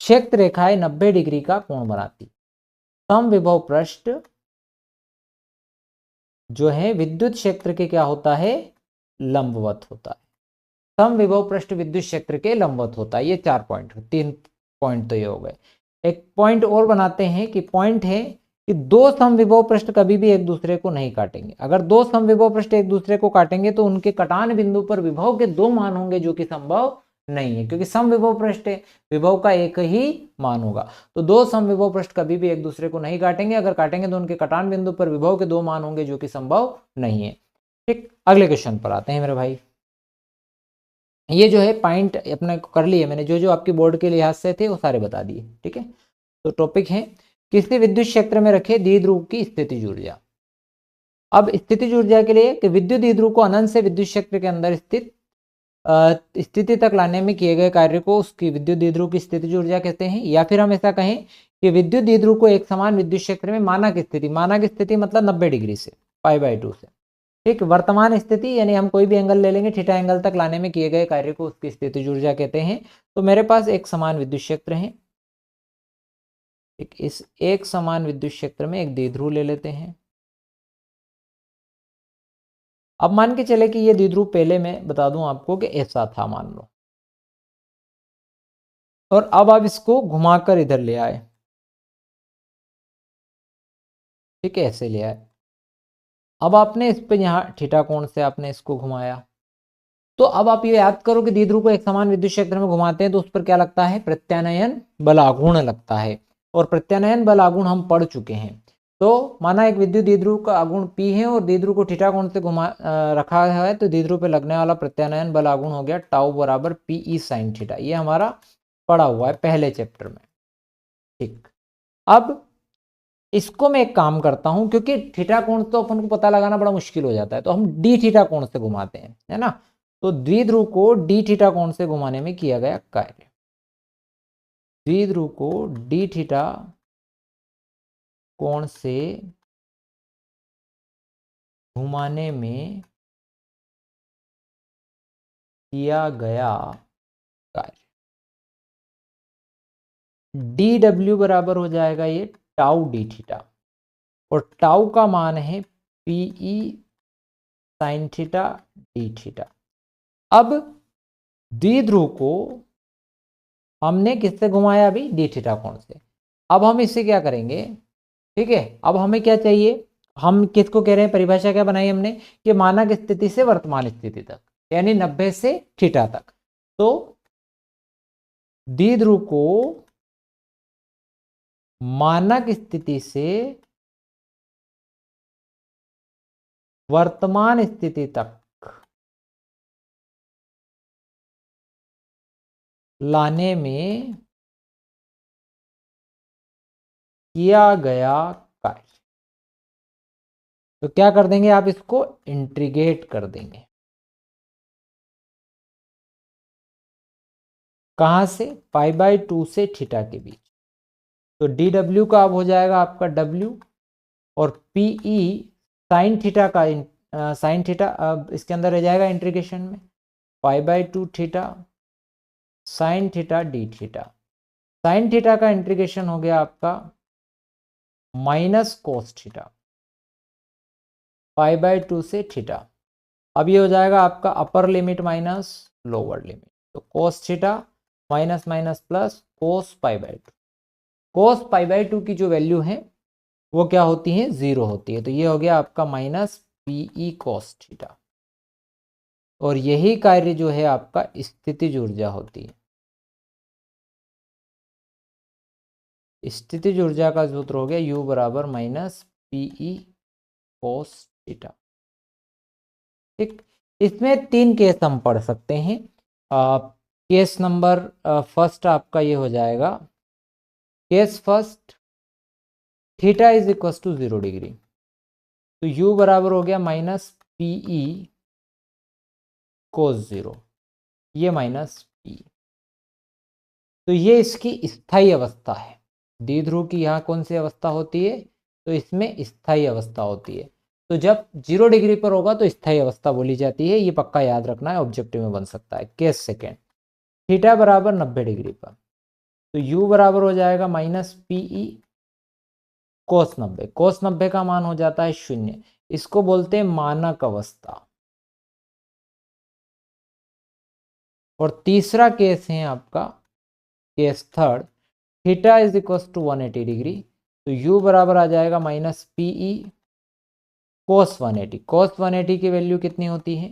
Speaker 1: क्षैत्र रेखाएं 90 डिग्री का कोण बनाती है। समविभव पृष्ठ जो है विद्युत क्षेत्र के क्या होता है, लंबवत होता है। समविभव पृष्ठ विद्युत क्षेत्र के लंबवत होता है। ये 4 पॉइंट, 3 पॉइंट तो ये हो गए। एक पॉइंट और बनाते हैं कि पॉइंट है कि दो समविभव पृष्ठ कभी भी एक दूसरे को नहीं काटेंगे। अगर दो समविभव पृष्ठ एक दूसरे को काटेंगे तो उनके कटान बिंदु पर विभव के दो मान होंगे जो कि संभव नहीं है, क्योंकि समविभव पृष्ठ है, विभव का एक ही मान होगा। तो दो समविभव पृष्ठ कभी भी एक दूसरे को नहीं काटेंगे, अगर काटेंगे तो उनके कटान बिंदु पर विभव के दो मान होंगे, जो कि संभव नहीं है। ठीक, अगले क्वेश्चन पर आते हैं मेरे भाई। ये जो है पॉइंट अपने कर लिए मैंने, जो जो आपके बोर्ड के लिहाज से थे वो सारे बता दिए। ठीक है, तो टॉपिक है किसी विद्युत क्षेत्र में रखे द्विध्रुव की स्थितिज ऊर्जा। अब स्थितिज ऊर्जा के लिए कि विद्युत द्विध्रुव को अनंत से विद्युत क्षेत्र के अंदर स्थित स्थिति तक लाने में किए गए कार्य को उसकी विद्युत द्विध्रुव की स्थितिज ऊर्जा कहते हैं। या फिर हम ऐसा कहें कि विद्युत द्विध्रुव को एक समान विद्युत क्षेत्र में मानक स्थिति मतलब 90 डिग्री से π/2 से, ठीक, वर्तमान स्थिति यानी हम कोई भी एंगल ले लेंगे, थीटा एंगल तक लाने में किए गए कार्य को उसकी स्थितिज ऊर्जा कहते हैं। तो मेरे पास एक समान विद्युत क्षेत्र है, इस एक समान विद्युत क्षेत्र में एक द्विध्रुव ले लेते हैं। अब मान के चले कि ये द्विध्रुव पहले मैं बता दूं आपको कि ऐसा था, मान लो, और अब आप इसको घुमाकर इधर ले आए। ठीक है, ऐसे ले आए। अब आपने इस पे यहाँ थीटा कोण से आपने इसको घुमाया, तो अब आप ये याद करो कि द्विध्रुव को एक समान विद्युत क्षेत्र में घुमाते हैं तो उस पर क्या लगता है, प्रत्यानयन बलागुण लगता है। और प्रत्यानयन बलागुण हम पढ़ चुके हैं। तो माना एक विद्युत द्विध्रुव का आगुण P है और द्विध्रुव को थीटा कोण से घुमा रखा है, तो द्विध्रुव पे लगने वाला प्रत्यानयन बल आगुण हो गया टाउ बराबर PE sin थीटा। ये हमारा पढ़ा हुआ है पहले चैप्टर में। ठीक, अब इसको मैं एक काम करता हूं, क्योंकि थीटा कोण तो अपन को पता लगाना बड़ा मुश्किल हो जाता है, तो हम डी थीटा कोण से घुमाते हैं, है ना। तो द्विध्रुव को डी थीटा कोण से घुमाने में किया गया कार्य, द्विध्रुव को डी थीटा कोण से घुमाने में किया गया कार्य, डी डब्ल्यू बराबर हो जाएगा ये टाउ डी थीटा, और टाउ का मान है PE sin theta D theta. अब द्विध्रुव को हमने किससे घुमाया, अभी डी थीटा कोण से। अब हम इससे क्या करेंगे, ठीक है, अब हमें क्या चाहिए, हम किसको कह रहे हैं, परिभाषा क्या बनाई हमने कि मानक स्थिति से वर्तमान स्थिति तक, यानी 90 से थीटा तक। तो द्विध्रुव को मानक स्थिति से वर्तमान स्थिति तक लाने में किया गया कार्य। तो क्या कर देंगे आप, इसको इंटीग्रेट कर देंगे, कहां से, π/2 से थीटा के बीच। तो dw का अब हो जाएगा आपका w, और PE sin थीटा का sin थीटा अब इसके अंदर रह जाएगा इंटीग्रेशन में, π/2 theta sin theta D theta. sin theta का इंटीग्रेशन हो गया आपका माइनस कोस थीटा, π/2 से थीटा। अब ये हो जाएगा आपका upper limit minus lower limit, तो cos theta minus minus plus cos π/2। Cos π/2 की जो वैल्यू है वो क्या होती है, 0 होती है। तो ये हो गया आपका माइनस PE cos थीटा, और यही कार्य जो है आपका स्थितिज ऊर्जा होती है। स्थितिज ऊर्जा का सूत्र हो गया U बराबर माइनस PE cos थीटा। ठीक, इसमें 3 केस हम पढ़ सकते हैं। केस नंबर फर्स्ट आपका ये हो जाएगा, case first, theta is equal to 0 degree, तो U बराबर हो गया माइनस PE cos 0, ये माइनस P। तो ये इसकी स्थायी अवस्था है। द्विध्रुव की यहाँ कौन सी अवस्था होती है, तो इसमें स्थायी अवस्था होती है। तो जब 0 डिग्री पर होगा तो स्थायी अवस्था बोली जाती है, ये पक्का याद रखना है, ऑब्जेक्टिव में बन सकता है। केस सेकेंड, थीटा बराबर 90 डिग्री पर, तो U बराबर हो जाएगा माइनस PE कोस 90। कोस 90 का मान हो जाता है 0, इसको बोलते हैं मानक अवस्था। और तीसरा केस है आपका case third, theta is equal to 180 degree, तो U बराबर आ जाएगा माइनस PE कोस 180। कोस 180 की वैल्यू कितनी होती है,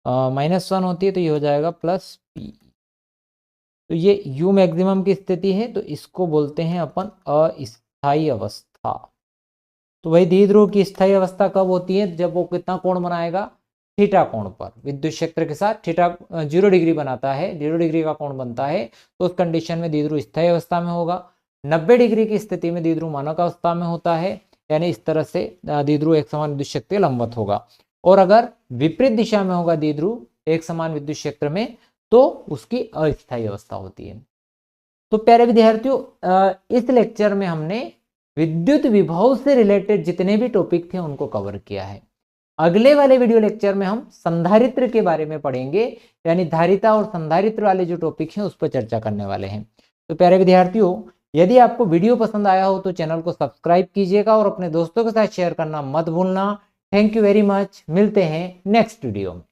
Speaker 1: -1 होती है, तो ये हो जाएगा प्लस PE। तो ये यू मैक्सिमम की स्थिति है, तो इसको बोलते हैं अपन अस्थायी अवस्था। तो वही द्विध्रुव की स्थायी अवस्था कब होती है? जब वो कितना कोण बनाएगा? थीटा कोण पर, विद्युत क्षेत्र के साथ थीटा 0 डिग्री बनाता है, 0 डिग्री का कोण बनता है, तो उस कंडीशन में द्विध्रुव स्थायी अवस्था में होगा। 90 डिग्री की स्थिति में द्विध्रुव मानक अवस्था में होता है, यानी इस तरह से द्विध्रुव एक समान विद्युत क्षेत्र लंबवत होगा। और अगर विपरीत दिशा में होगा द्विध्रुव एक समान विद्युत क्षेत्र में, तो उसकी अस्थायी अवस्था होती है। तो प्यारे विद्यार्थियों, इस लेक्चर में हमने विद्युत विभव से रिलेटेड जितने भी टॉपिक थे उनको कवर किया है। अगले वाले वीडियो लेक्चर में हम संधारित्र के बारे में पढ़ेंगे, यानी धारिता और संधारित्र वाले जो टॉपिक हैं उस पर चर्चा करने वाले हैं। तो प्यारे विद्यार्थियों, यदि आपको वीडियो पसंद आया हो तो चैनल को सब्सक्राइब कीजिएगा और अपने दोस्तों के साथ शेयर करना मत भूलना। Thank you very much. मिलते हैं नेक्स्ट वीडियो में।